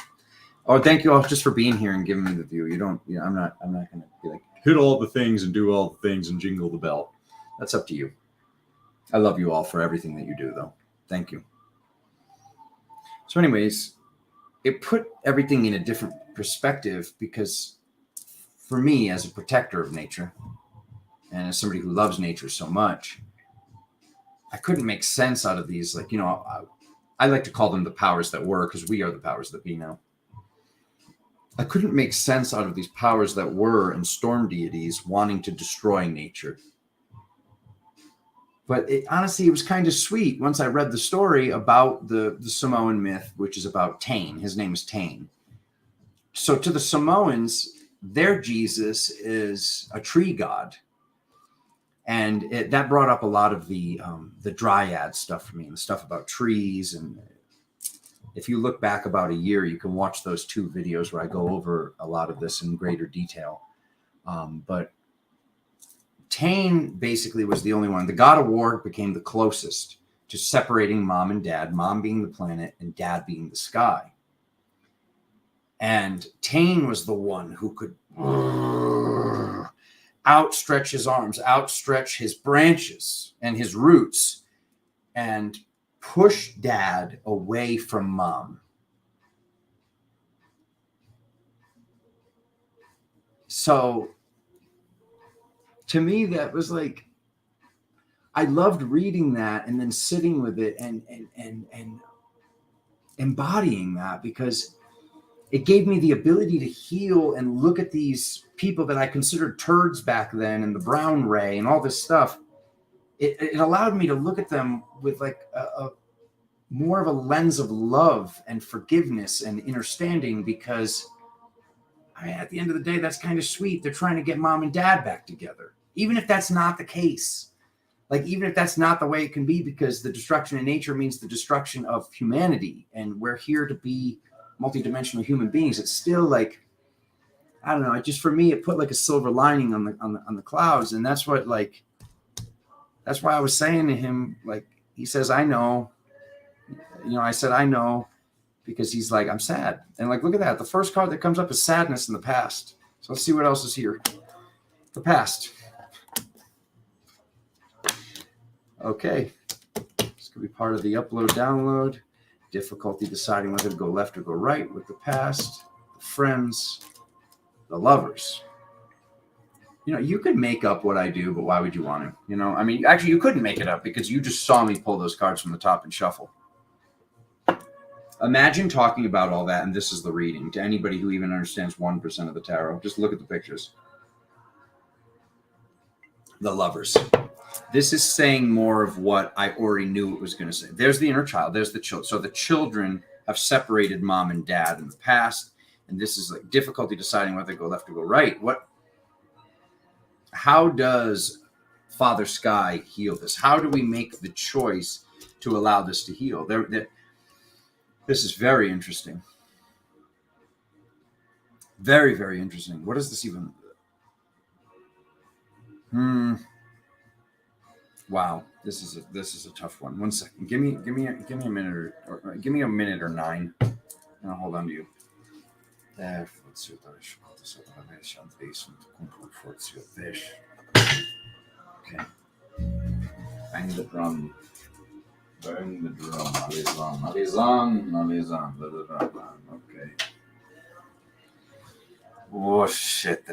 [SPEAKER 1] Oh, thank you all just for being here and giving me the view. I'm not going to be like, hit all the things and do all the things and jingle the bell. That's up to you. I love you all for everything that you do, though. Thank you. So anyways, it put everything in a different perspective because for me, as a protector of nature and as somebody who loves nature so much, I couldn't make sense out of these. Like, you know, I like to call them the powers that were, because we are the powers that be now. I couldn't make sense out of these powers that were and storm deities wanting to destroy nature. But honestly, it was kind of sweet once I read the story about the Samoan myth, which is about Tane. His name is Tane. So to the Samoans, their Jesus is a tree god. And that brought up a lot of the dryad stuff for me, the stuff about trees. And if you look back about a year, you can watch those 2 videos where I go over a lot of this in greater detail. But Tane basically was the only one. The god of war became the closest to separating mom and dad, mom being the planet and dad being the sky. And Tane was the one who could outstretch his arms, outstretch his branches and his roots, and push dad away from mom. So to me, that was like, I loved reading that and then sitting with it and embodying that, because it gave me the ability to heal and look at these people that I considered turds back then, and the brown ray and all this stuff. It allowed me to look at them with like a more of a lens of love and forgiveness and understanding, because I mean, at the end of the day, that's kind of sweet. They're trying to get mom and dad back together, even if that's not the case. Like, even if that's not the way it can be, because the destruction in nature means the destruction of humanity, and we're here to be multidimensional human beings. It's still like, I don't know. It just, for me, it put like a silver lining on the clouds, and that's what, like, that's why I was saying to him, like, he says, I know, I said, I know, because he's like, I'm sad. And like, look at that. The first card that comes up is sadness in the past. So let's see what else is here. The past. Okay. This could be part of the upload, download. Difficulty deciding whether to go left or go right with the past, the friends, the lovers. You could make up what I do, but why would you want to? I mean, actually, you couldn't make it up, because you just saw me pull those cards from the top and shuffle. Imagine talking about all that, and this is the reading. To anybody who even understands 1% of the tarot, just look at the pictures. The lovers. This is saying more of what I already knew it was going to say. There's the inner child. There's the children. So the children have separated mom and dad in the past, and this is like difficulty deciding whether to go left or go right. How does Father Sky heal this? How do we make the choice to allow this to heal? This is very interesting. Very, very interesting. What is this even? Wow, this is a tough one. 1 second. Give me a minute or give me a minute or 9, and I'll hold on to you. Okay. Bang the drum. Bang the drum. Alizan. Okay. Oh shit,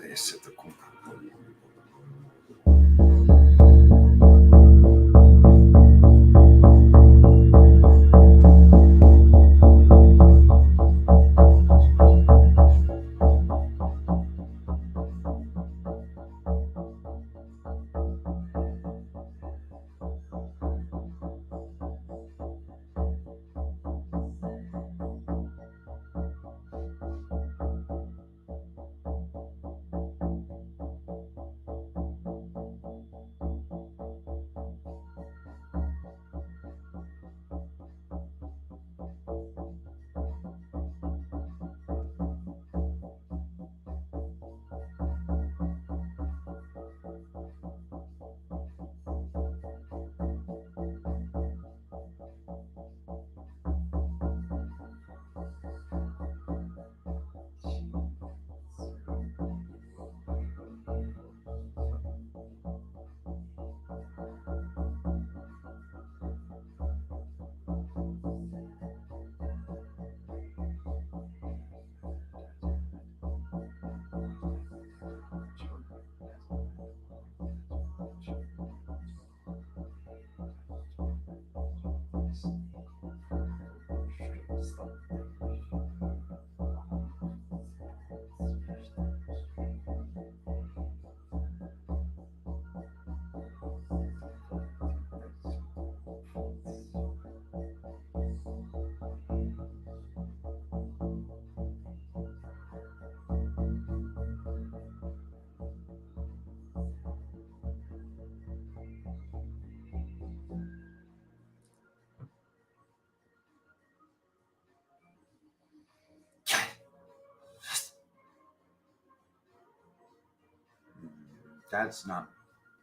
[SPEAKER 1] That's not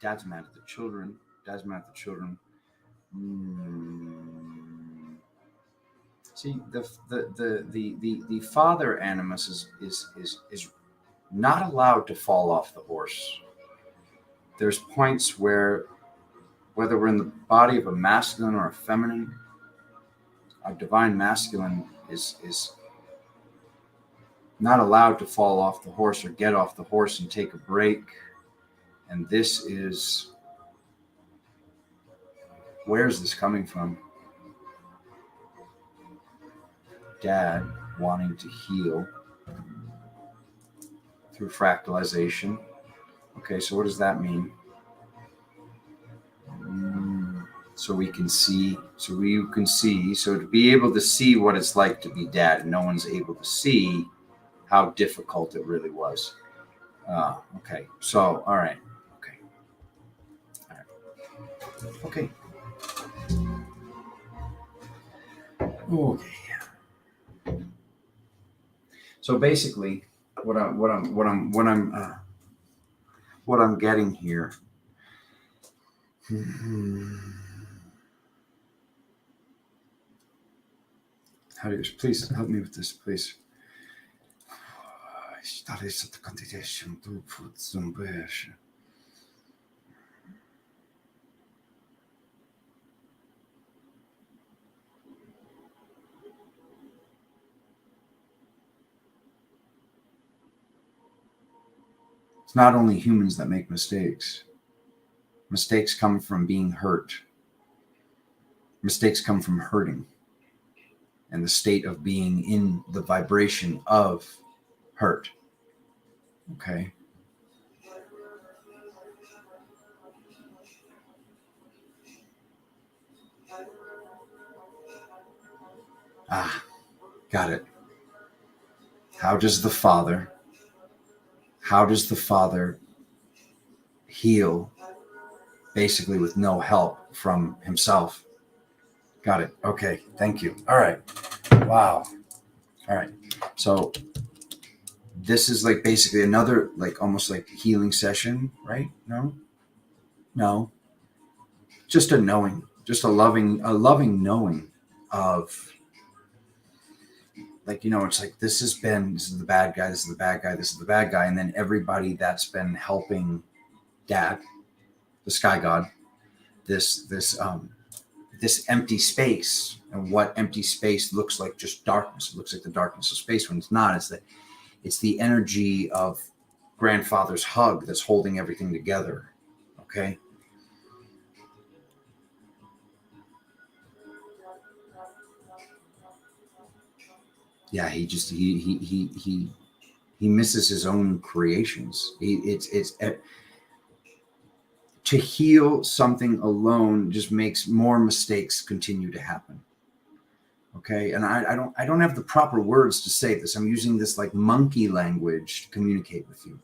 [SPEAKER 1] Dad's mad at the children. Dad's mad at the children. See, the father animus is not allowed to fall off the horse. There's points where, whether we're in the body of a masculine or a feminine, a divine masculine is not allowed to fall off the horse or get off the horse and take a break. And this is, where's this coming from? Dad wanting to heal through fractalization. Okay, so what does that mean? So we can see, so to be able to see what it's like to be dad, and no one's able to see how difficult it really was. Okay, so, all right. Okay. So basically, what I'm getting here. How do you please help me with this, please? It's not only humans that make mistakes. Mistakes come from being hurt. Mistakes come from hurting and the state of being in the vibration of hurt. Okay. Got it. How does the Father heal basically with no help from himself? Got it. Okay. Thank you. All right. Wow. All right. So this is like basically another, like almost like healing session, right? No. Just a knowing, just a loving knowing of, like, it's like, this is the bad guy, this is the bad guy, this is the bad guy. And then everybody that's been helping Dad, the sky god, this empty space, and what empty space looks like, just darkness. It looks like the darkness of space when it's not. It's the energy of grandfather's hug that's holding everything together. Okay. Yeah, he misses his own creations. To heal something alone just makes more mistakes continue to happen. Okay, and I don't have the proper words to say this. I'm using this like monkey language to communicate with you.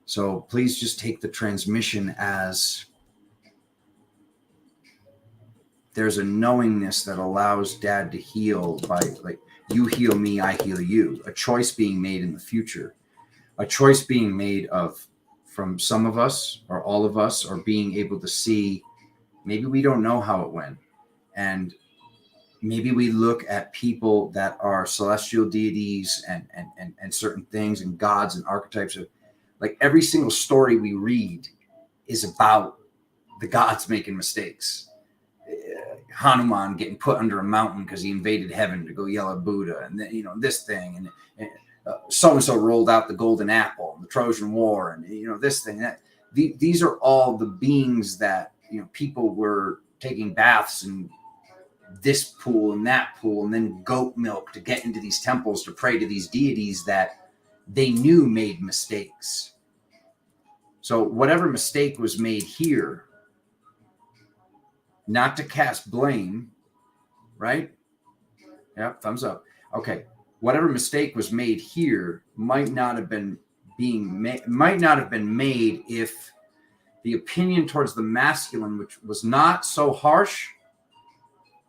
[SPEAKER 1] So please just take the transmission as there's a knowingness that allows Dad to heal by, like, you heal me, I heal you. A choice being made in the future. A choice being made from some of us or all of us, or being able to see, maybe we don't know how it went. And maybe we look at people that are celestial deities and certain things and gods and archetypes of, like, every single story we read is about the gods making mistakes. Hanuman getting put under a mountain because he invaded heaven to go yell at Buddha, and then, this thing, and so-and-so rolled out the golden apple, the Trojan War, and this thing, that. These are all the beings that, people were taking baths in this pool and that pool, and then goat milk to get into these temples to pray to these deities that they knew made mistakes. So whatever mistake was made here, not to cast blame, right? Yeah, thumbs up. Okay, whatever mistake was made here might not have been made if the opinion towards the masculine, which was not so harsh,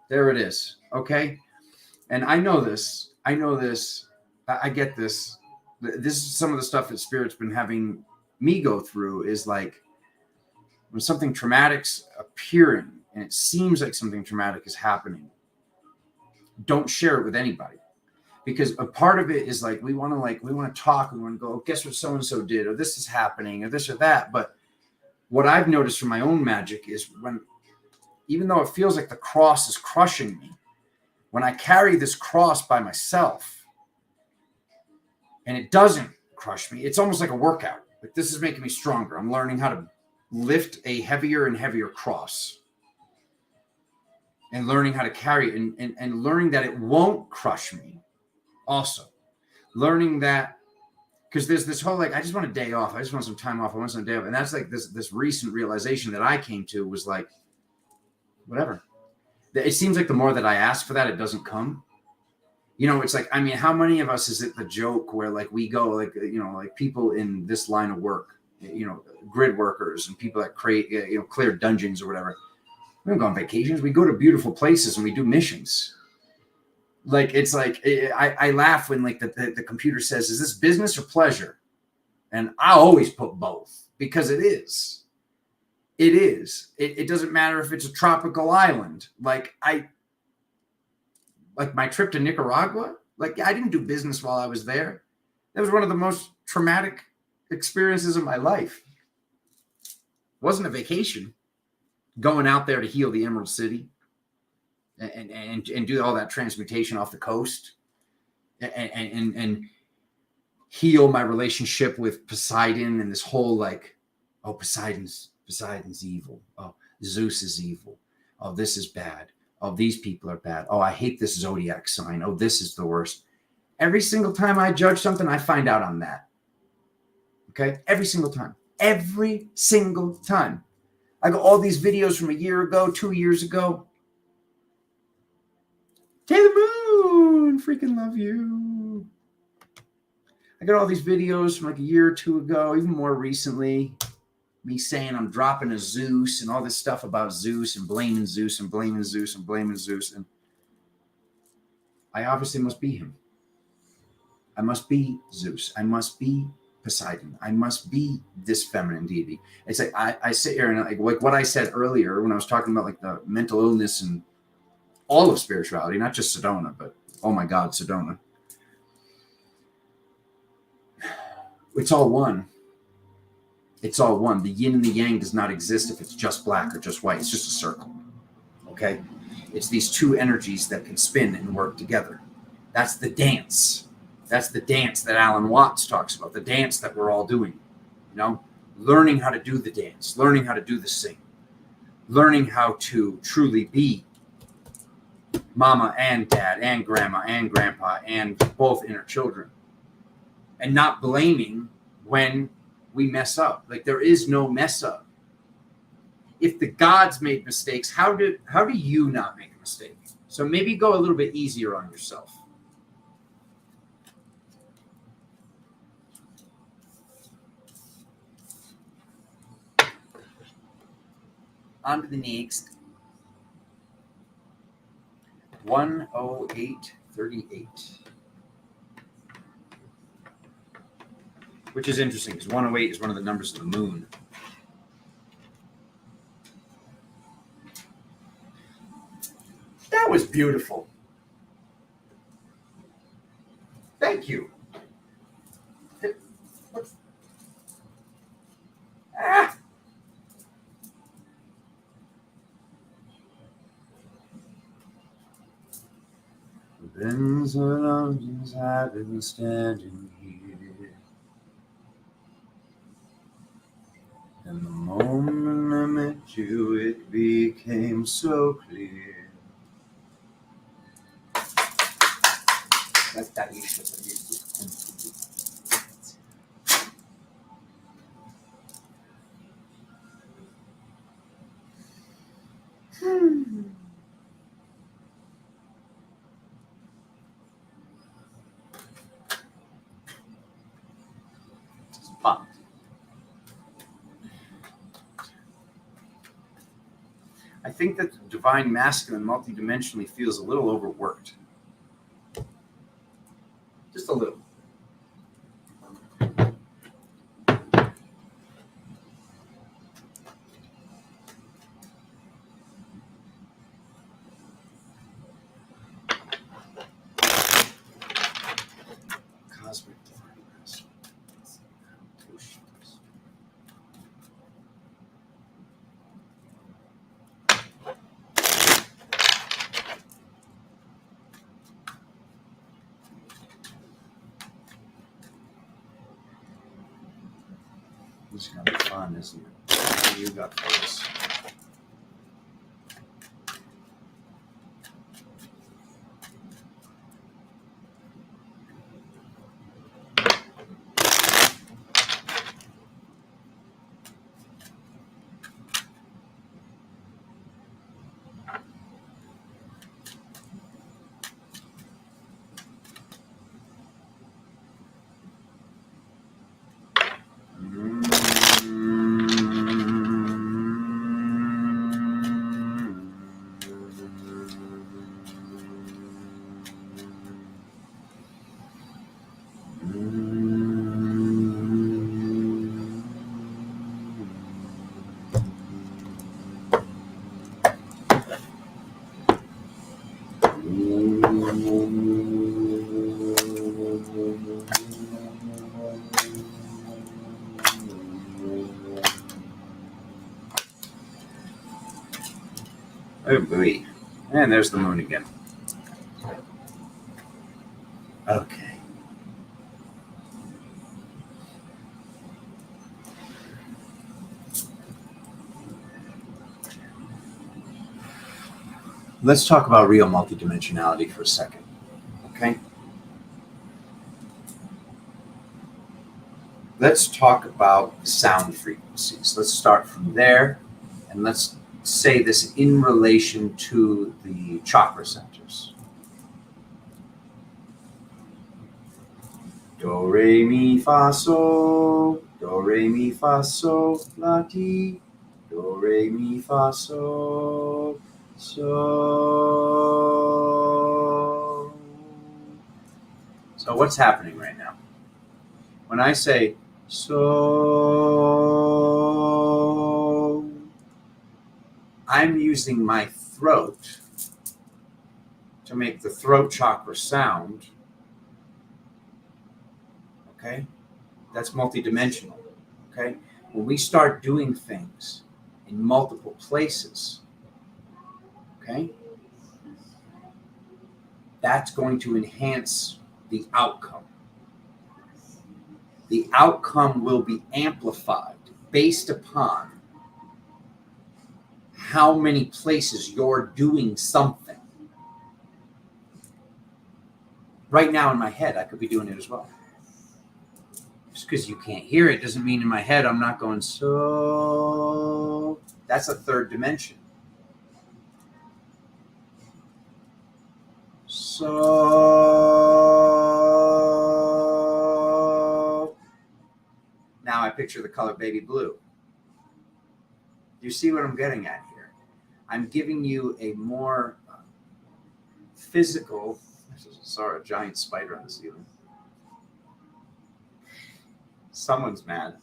[SPEAKER 1] there it is. Okay, and I know this. I get this. This is some of the stuff that Spirit's been having me go through, is like, when something traumatic's appearing and it seems like something traumatic is happening, don't share it with anybody. Because a part of it is like we want to talk, we want to go, oh, guess what so and so did, or this is happening, or this or that. But what I've noticed from my own magic is when, even though it feels like the cross is crushing me, when I carry this cross by myself and it doesn't crush me, it's almost like a workout. Like, this is making me stronger. I'm learning how to lift a heavier and heavier cross and learning how to carry it and learning that it won't crush me. Also learning that, because there's this whole, like, I just want a day off. I just want some time off. I want some day off. And that's like this recent realization that I came to was like, whatever. It seems like the more that I ask for that, it doesn't come. You know, it's like, I mean, how many of us is it the joke where like we go, like, you know, like people in this line of work, you know, grid workers and people that create, you know, clear dungeons or whatever. We don't go on vacations. We go to beautiful places and we do missions. Like, it's like, I laugh when like the computer says, is this business or pleasure? And I always put both, because it is. It is. It doesn't matter if it's a tropical island. Like my trip to Nicaragua, like, I didn't do business while I was there. That was one of the most traumatic experiences of my life. It wasn't a vacation. Going out there to heal the Emerald City and do all that transmutation off the coast and heal my relationship with Poseidon and this whole like, oh, Poseidon's evil. Oh, Zeus is evil. Oh, this is bad. Oh, these people are bad. Oh, I hate this zodiac sign. Oh, this is the worst. Every single time I judge something, I find out on that. Okay? Every single time. Every single time. I got all these videos from a year ago, 2 years ago. Taylor Moon, freaking love you. I got all these videos from like a year or two ago, even more recently. Me saying I'm dropping a Zeus and all this stuff about Zeus and blaming Zeus and blaming Zeus and blaming Zeus. And I obviously must be him. I must be Zeus. I must be Poseidon. I must be this feminine deity. It's like I sit here and like what I said earlier when I was talking about like the mental illness and all of spirituality, not just Sedona, but oh my God, Sedona. It's all one. It's all one. The yin and the yang does not exist if it's just black or just white. It's just a circle. Okay? It's these two energies that can spin and work together. That's the dance. That's the dance that Alan Watts talks about, the dance that we're all doing. You know, learning how to do the dance, learning how to do the sing, learning how to truly be mama and dad and grandma and grandpa and both inner children, and not blaming when we mess up. Like, there is no mess up. If the gods made mistakes, how do you not make a mistake? So maybe go a little bit easier on yourself. On to the next. 10838. Which is interesting because 108 is one of the numbers of the moon. That was beautiful. Thank you. Ah. Been so long since I've been standing here, and the moment I met you, it became so clear. Popped. I think that the divine masculine multidimensionally feels a little overworked. Just a little. This is going to be fun, isn't it? What do you got for us? Oh, boy. And there's the moon again. Okay. Let's talk about real multidimensionality for a second. Okay? Let's talk about sound frequencies. Let's start from there, and let's say this in relation to the chakra centers. Do, re, mi, fa, sol. Do, re, mi, fa, sol, la, ti. Do, re, mi, fa, sol, so. So what's happening right now? When I say so, I'm using my throat to make the throat chakra sound. Okay? That's multidimensional. Okay? When we start doing things in multiple places, okay, that's going to enhance the outcome. The outcome will be amplified based upon how many places you're doing something. Right now in my head, I could be doing it as well. Just because you can't hear it doesn't mean in my head I'm not going so. That's a third dimension. So now I picture the color baby blue. You see what I'm getting at here? I'm giving you a more physical. I saw a giant spider on the ceiling. Someone's mad.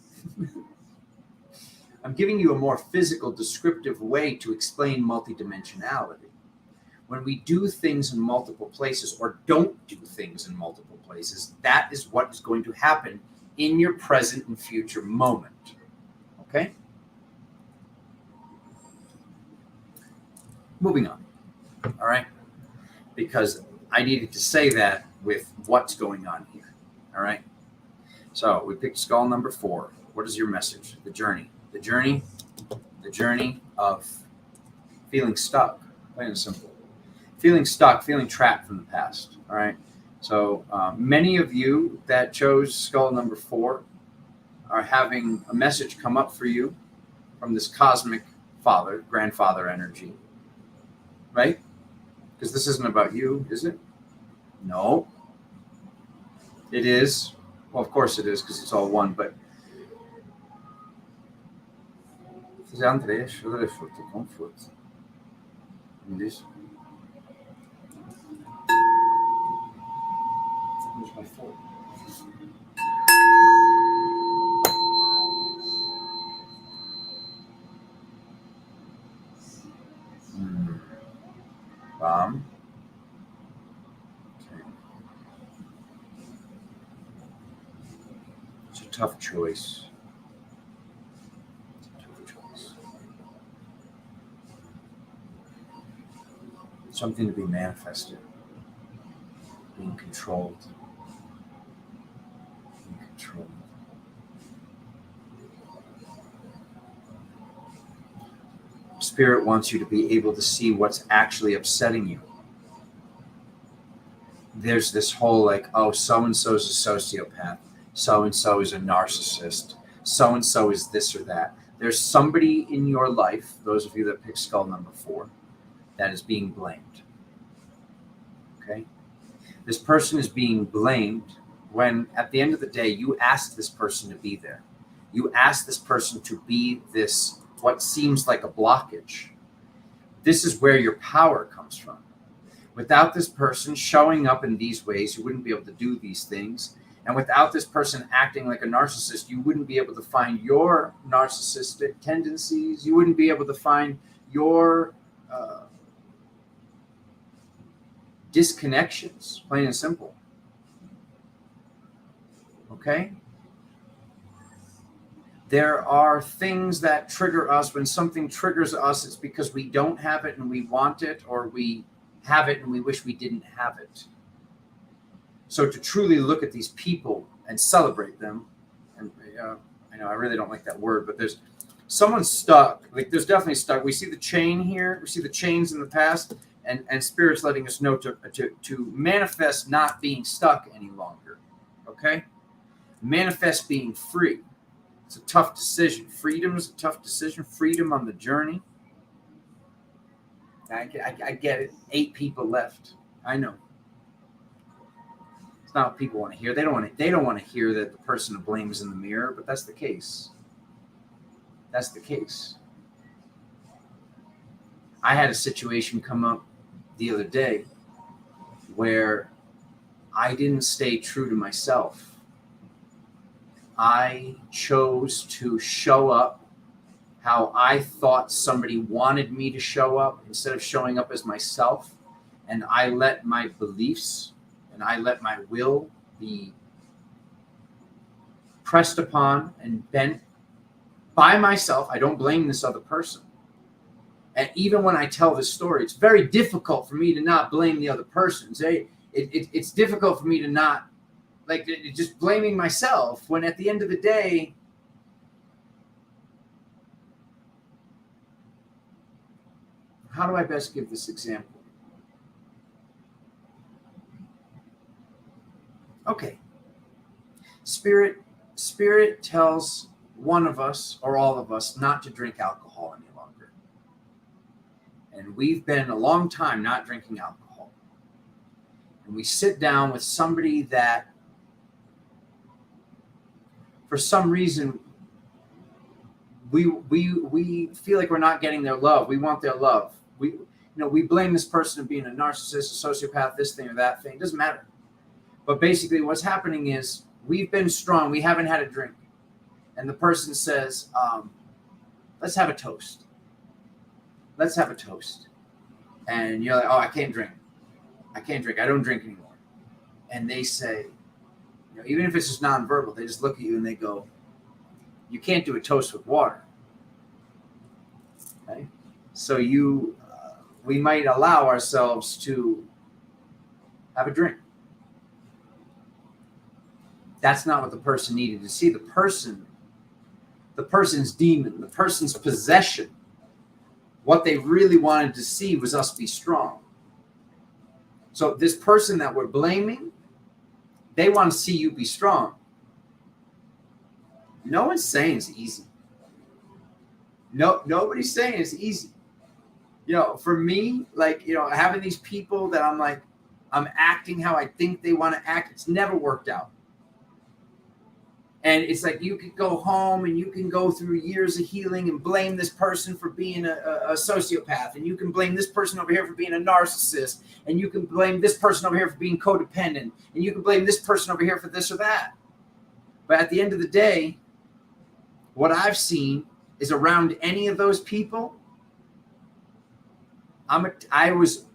[SPEAKER 1] I'm giving you a more physical, descriptive way to explain multidimensionality. When we do things in multiple places or don't do things in multiple places, that is what is going to happen in your present and future moment. Okay? Moving on. All right? Because I needed to say that with what's going on here. All right? So we picked skull number 4. What is your message? The journey. The journey of feeling stuck, plain and simple. Feeling stuck, feeling trapped from the past. All right. So many of you that chose skull number 4 are having a message come up for you from this cosmic father, grandfather energy, right? Because this isn't about you, is it? No. It is. Well, of course it is, because it's all one, but Andrea, comfort. This. Where's my fork? Bomb. Okay. It's a tough choice. Something to be manifested, being controlled. Spirit wants you to be able to see what's actually upsetting you. There's this whole like, oh, so-and-so is a sociopath. So-and-so is a narcissist. So-and-so is this or that. There's somebody in your life, those of you that pick skull number 4, that is being blamed. Okay? This person is being blamed when, at the end of the day, you asked this person to be there. You asked this person to be this, what seems like a blockage. This is where your power comes from. Without this person showing up in these ways, you wouldn't be able to do these things. And without this person acting like a narcissist, you wouldn't be able to find your narcissistic tendencies. You wouldn't be able to find your disconnections, plain and simple. Okay? There are things that trigger us. When something triggers us, it's because we don't have it and we want it, or we have it and we wish we didn't have it. So to truly look at these people and celebrate them, and I know I really don't like that word, but there's someone stuck. Like there's definitely stuck. We see the chain here. We see the chains in the past, and Spirit's letting us know to manifest not being stuck any longer. Okay, manifest being free. It's a tough decision. Freedom is a tough decision. Freedom on the journey. I get it. 8 people left. I know. It's not what people want to hear. They don't want to hear that the person to blame is in the mirror, but that's the case. That's the case. I had a situation come up the other day where I didn't stay true to myself. I chose to show up how I thought somebody wanted me to show up instead of showing up as myself. And I let my beliefs and I let my will be pressed upon and bent by myself. I don't blame this other person. And even when I tell this story, it's very difficult for me to not blame the other person. It's difficult for me to not, like, just blaming myself when at the end of the day, how do I best give this example? Okay. Spirit tells one of us or all of us not to drink alcohol any longer. And we've been a long time not drinking alcohol. And we sit down with somebody that for some reason we feel like we're not getting their love. We want their love. We blame this person of being a narcissist, a sociopath, this thing or that thing. It doesn't matter. But basically what's happening is we've been strong. We haven't had a drink. And the person says, let's have a toast. Let's have a toast. And you're like, oh, I can't drink. I don't drink anymore. And they say, even if it's just nonverbal, they just look at you and they go, you can't do a toast with water. Okay? So we might allow ourselves to have a drink. That's not what the person needed to see. The person's demon, the person's possession, what they really wanted to see was us be strong. So this person that we're blaming, they want to see you be strong. No one's saying it's easy. Nobody's saying it's easy. For me, having these people that I'm acting how I think they want to act, it's never worked out. And it's like you could go home and you can go through years of healing and blame this person for being a sociopath. And you can blame this person over here for being a narcissist. And you can blame this person over here for being codependent. And you can blame this person over here for this or that. But at the end of the day, what I've seen is around any of those people, I was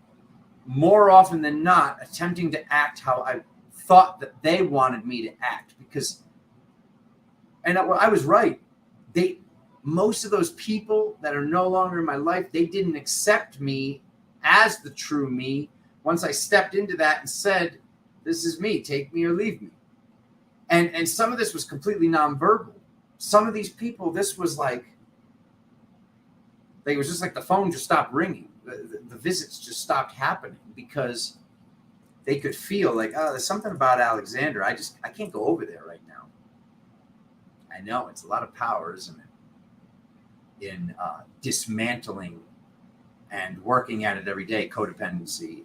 [SPEAKER 1] more often than not attempting to act how I thought that they wanted me to act. And I was right. Most of those people that are no longer in my life, they didn't accept me as the true me once I stepped into that and said, this is me, take me or leave me. And some of this was completely nonverbal. Some of these people, this was like Like, it was just like the phone just stopped ringing. The visits just stopped happening because they could feel like, oh, there's something about Alexander. I can't go over there right now. I know it's a lot of power, isn't it? In dismantling and working at it every day, codependency,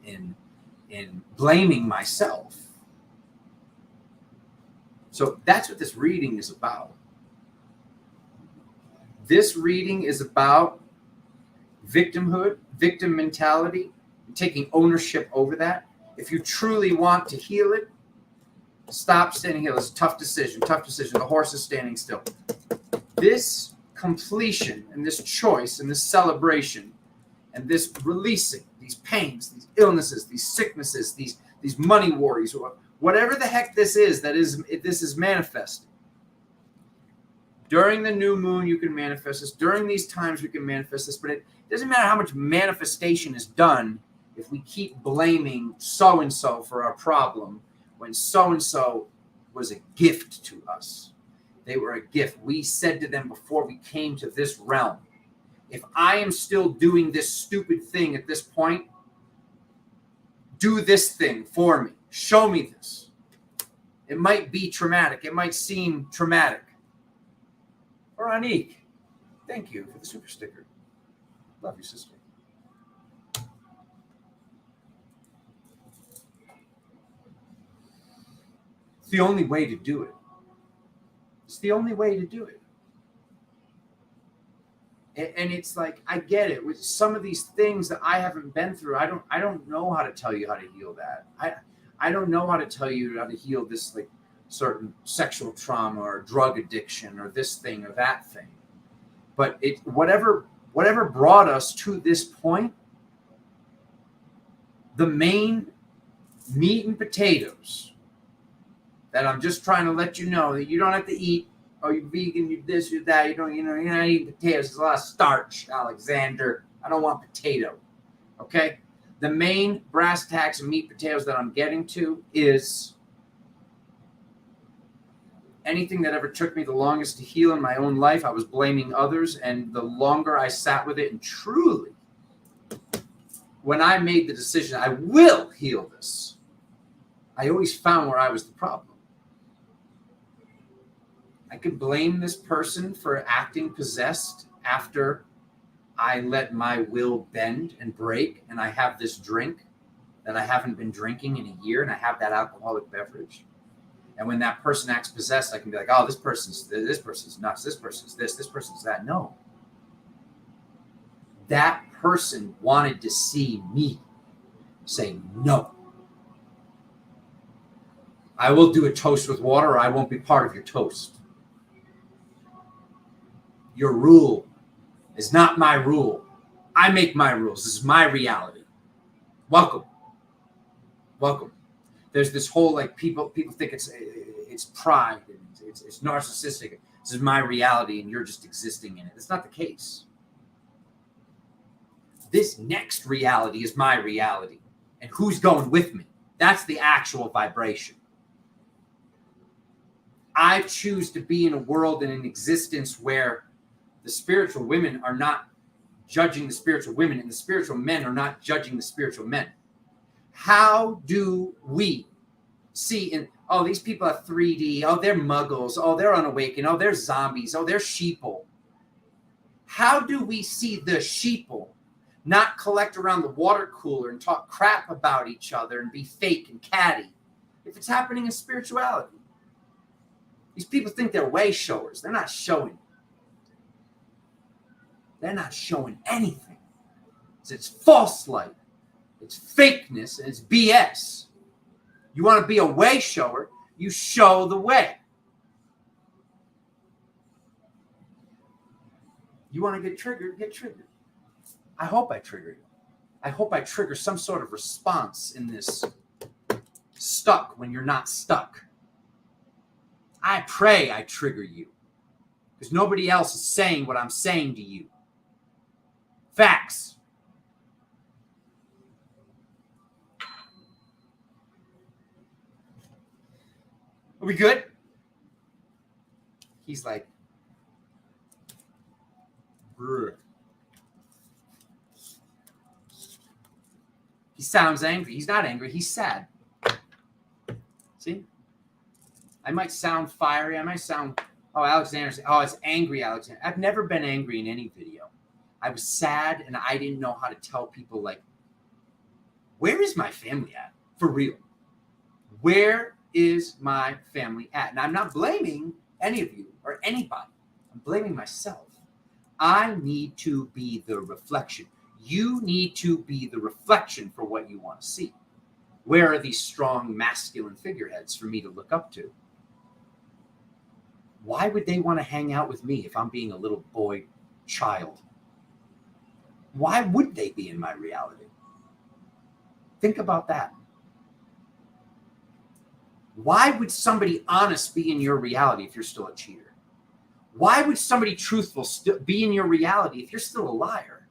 [SPEAKER 1] in blaming myself. So that's what this reading is about. This reading is about victimhood, victim mentality, taking ownership over that. If you truly want to heal it, stop standing here. It's a tough decision, tough decision. The horse is standing still. This completion and this choice and this celebration and this releasing these pains, these illnesses, these sicknesses, these money worries, whatever the heck this is this is manifesting. During the new moon, you can manifest this. During these times, we can manifest this. But it doesn't matter how much manifestation is done if we keep blaming so-and-so for our problem when so-and-so was a gift to us. They were a gift. We said to them before we came to this realm, if I am still doing this stupid thing at this point, do this thing for me. Show me this. It might be traumatic. It might seem traumatic. Veronique, thank you for the super sticker. Love you, sister. It's the only way to do it. It's the only way to do it. And it's like, I get it. With some of these things that I haven't been through, I don't know how to tell you how to heal that. I don't know how to tell you how to heal this, like, certain sexual trauma or drug addiction or this thing or that thing. But whatever brought us to this point, the main meat and potatoes that I'm just trying to let you know that you don't have to eat, oh, you're vegan, you're this, you're that, you're not eating potatoes. There's a lot of starch, Alexander. I don't want potato. Okay? The main brass tacks and meat potatoes that I'm getting to is anything that ever took me the longest to heal in my own life, I was blaming others. And the longer I sat with it, and truly, when I made the decision, I will heal this, I always found where I was the problem. I could blame this person for acting possessed after I let my will bend and break, and I have this drink that I haven't been drinking in a year, and I have that alcoholic beverage. And when that person acts possessed, I can be like, oh, this person's nuts, this person's this person's that. No. That person wanted to see me say no. I will do a toast with water, or I won't be part of your toast. Your rule is not my rule. I make my rules. This is my reality. Welcome. Welcome. There's this whole, like, people think it's pride and it's narcissistic. This is my reality and you're just existing in it. That's not the case. This next reality is my reality. And who's going with me? That's the actual vibration. I choose to be in a world and an existence where the spiritual women are not judging the spiritual women and the spiritual men are not judging the spiritual men. How do we see oh, these people are 3D, oh, they're muggles, oh, they're unawakened, oh, they're zombies, oh, they're sheeple. How do we see the sheeple not collect around the water cooler and talk crap about each other and be fake and catty if it's happening in spirituality? These people think they're way showers. They're not showing. They're not showing anything. It's false light. It's fakeness and it's BS. You want to be a way shower, you show the way. You want to get triggered, get triggered. I hope I trigger you. I hope I trigger some sort of response in this stuck when you're not stuck. I pray I trigger you because nobody else is saying what I'm saying to you. Facts. Are we good? He's like, bruh. sounds angry. He's not angry. He's sad. See? I might sound fiery. I might sound, oh, Alexander's, oh, it's angry, Alexander. I've never been angry in any video. I was sad, and I didn't know how to tell people, like, where is my family at? For real. Where is my family at? And I'm not blaming any of you or anybody. I'm blaming myself. I need to be the reflection. You need to be the reflection for what you want to see. Where are these strong masculine figureheads for me to look up to? Why would they want to hang out with me if I'm being a little boy child? Why would they be in my reality? Think about that. Why would somebody honest be in your reality if you're still a cheater? Why would somebody truthful be in your reality if you're still a liar?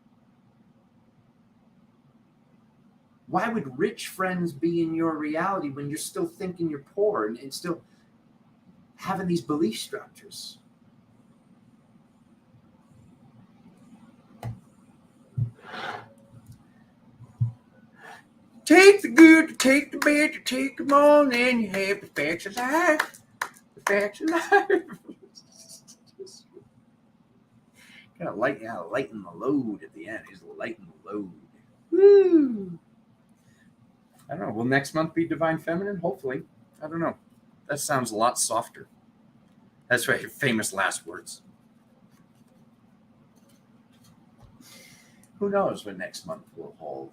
[SPEAKER 1] Why would rich friends be in your reality when you're still thinking you're poor and still having these belief structures? Take the good, take the bad, you take them all, and then you have the facts of life. The facts of life. Gotta lighten the load at the end. He's lighten the load. Woo! I don't know. Will next month be Divine Feminine? Hopefully. I don't know. That sounds a lot softer. That's right. Your famous last words. Who knows what next month will hold?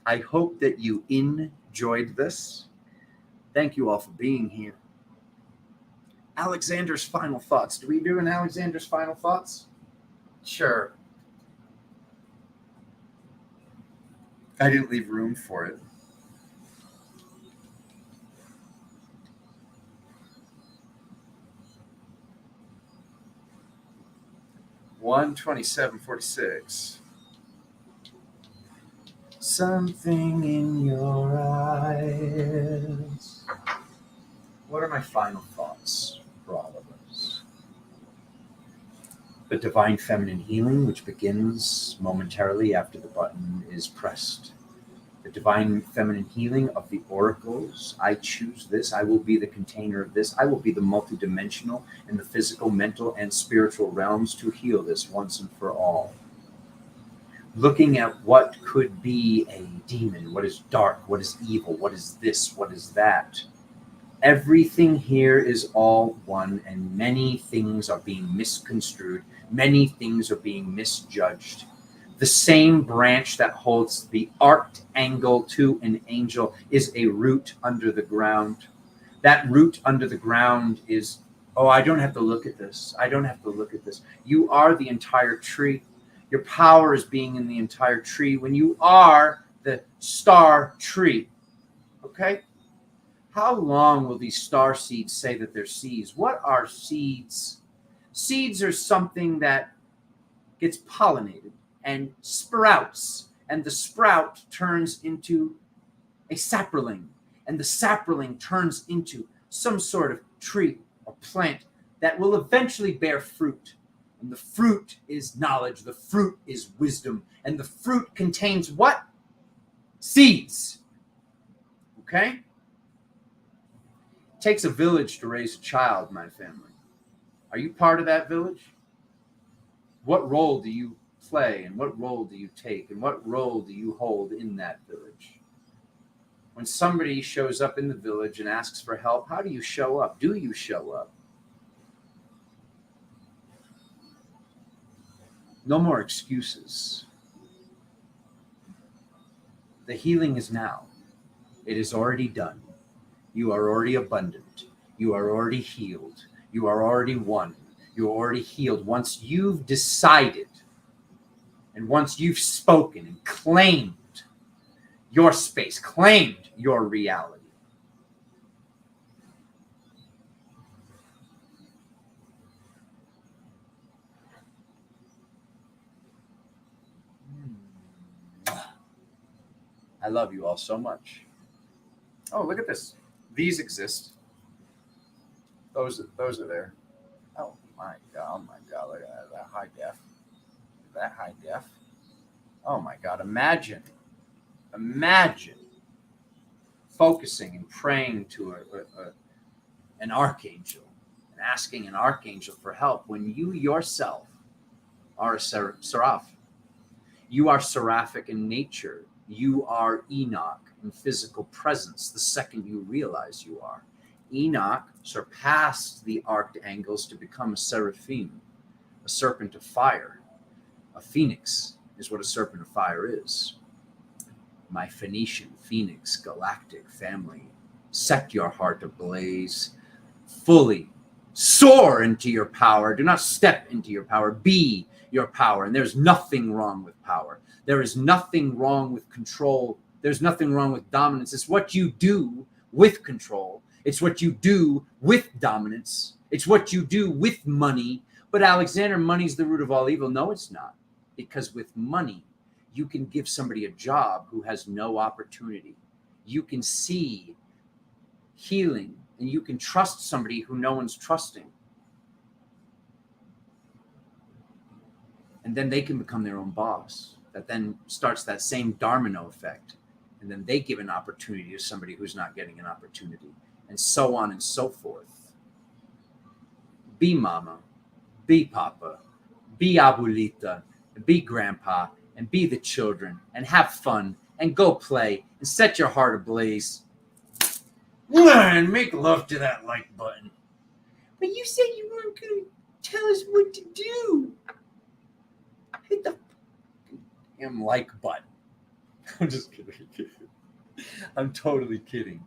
[SPEAKER 1] I hope that you enjoyed this. Thank you all for being here. Alexander's final thoughts. Do we do an Alexander's final thoughts? Sure. I didn't leave room for it. $127.46. Something in your eyes. What are my final thoughts for all of us? The divine feminine healing, which begins momentarily after the button is pressed. The divine feminine healing of the oracles. I choose this. I will be the container of this. I will be the multidimensional and the physical, mental, and spiritual realms to heal this once and for all. Looking at what could be a demon, what is dark, what is evil, what is this, what is that. Everything here is all one, and many things are being misconstrued. Many things are being misjudged. The same branch that holds the arced angle to an angel is a root under the ground. That root under the ground is, oh, I don't have to look at this. I don't have to look at this. You are the entire tree. Your power is being in the entire tree when you are the star tree. Okay? How long will these star seeds say that they're seeds? What are seeds? Seeds are something that gets pollinated and sprouts, and the sprout turns into a sapling, and the sapling turns into some sort of tree or plant that will eventually bear fruit. And the fruit is knowledge, the fruit is wisdom, and the fruit contains what? Seeds. Okay? It takes a village to raise a child, my family. Are you part of that village? What role do you play, and what role do you take, and what role do you hold in that village? When somebody shows up in the village and asks for help, how do you show up? Do you show up? No more excuses. The healing is now. It is already done. You are already abundant. You are already healed. You are already one. You are already healed. Once you've decided, and once you've spoken and claimed your space, claimed your reality, I love you all so much. Oh, look at this. These exist. Those are there. Oh my God! Look at that. That high def. That high def. Oh my God! Imagine Imagine focusing and praying to an archangel and asking an archangel for help when you yourself are a seraph. You are seraphic in nature. You are Enoch in physical presence the second you realize you are. Enoch surpassed the archangels to become a seraphim, a serpent of fire. A phoenix is what a serpent of fire is. My Phoenician, Phoenix, galactic family, set your heart ablaze. Fully soar into your power. Do not step into your power. Be your power. And there's nothing wrong with power. There is nothing wrong with control. There's nothing wrong with dominance. It's what you do with control. It's what you do with dominance. It's what you do with money. But Alexander, money's the root of all evil. No, it's not. Because with money, you can give somebody a job who has no opportunity. You can see healing, and you can trust somebody who no one's trusting. And then they can become their own boss. That then starts that same domino effect. And then they give an opportunity to somebody who's not getting an opportunity. And so on and so forth. Be mama, be papa, be abuelita, be grandpa, and be the children, and have fun, and go play, and set your heart ablaze. And make love to that like button. But you said you weren't going to tell us what to do. Hit the damn like button. I'm just kidding. I'm totally kidding.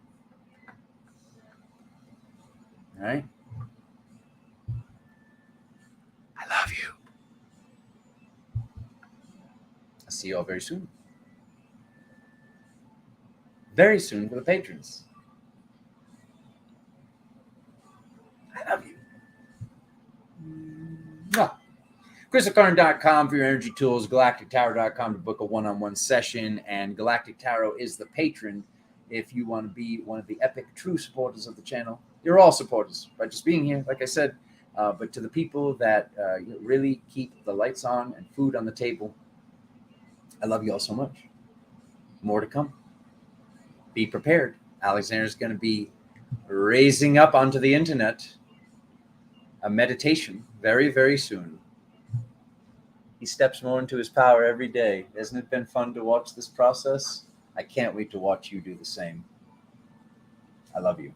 [SPEAKER 1] All right? I love you. I'll see you all very soon. Very soon for the patrons. I love you. ChrystalCarn.com for your energy tools, GalacticTarot.com to book a one-on-one session, and Galactic Tarot is the patron if you want to be one of the epic true supporters of the channel. You're all supporters by just being here, like I said, but to the people that really keep the lights on and food on the table, I love you all so much. More to come. Be prepared. Alexander's going to be raising up onto the internet a meditation very, very soon. He steps more into his power every day. Hasn't it been fun to watch this process? I can't wait to watch you do the same. I love you.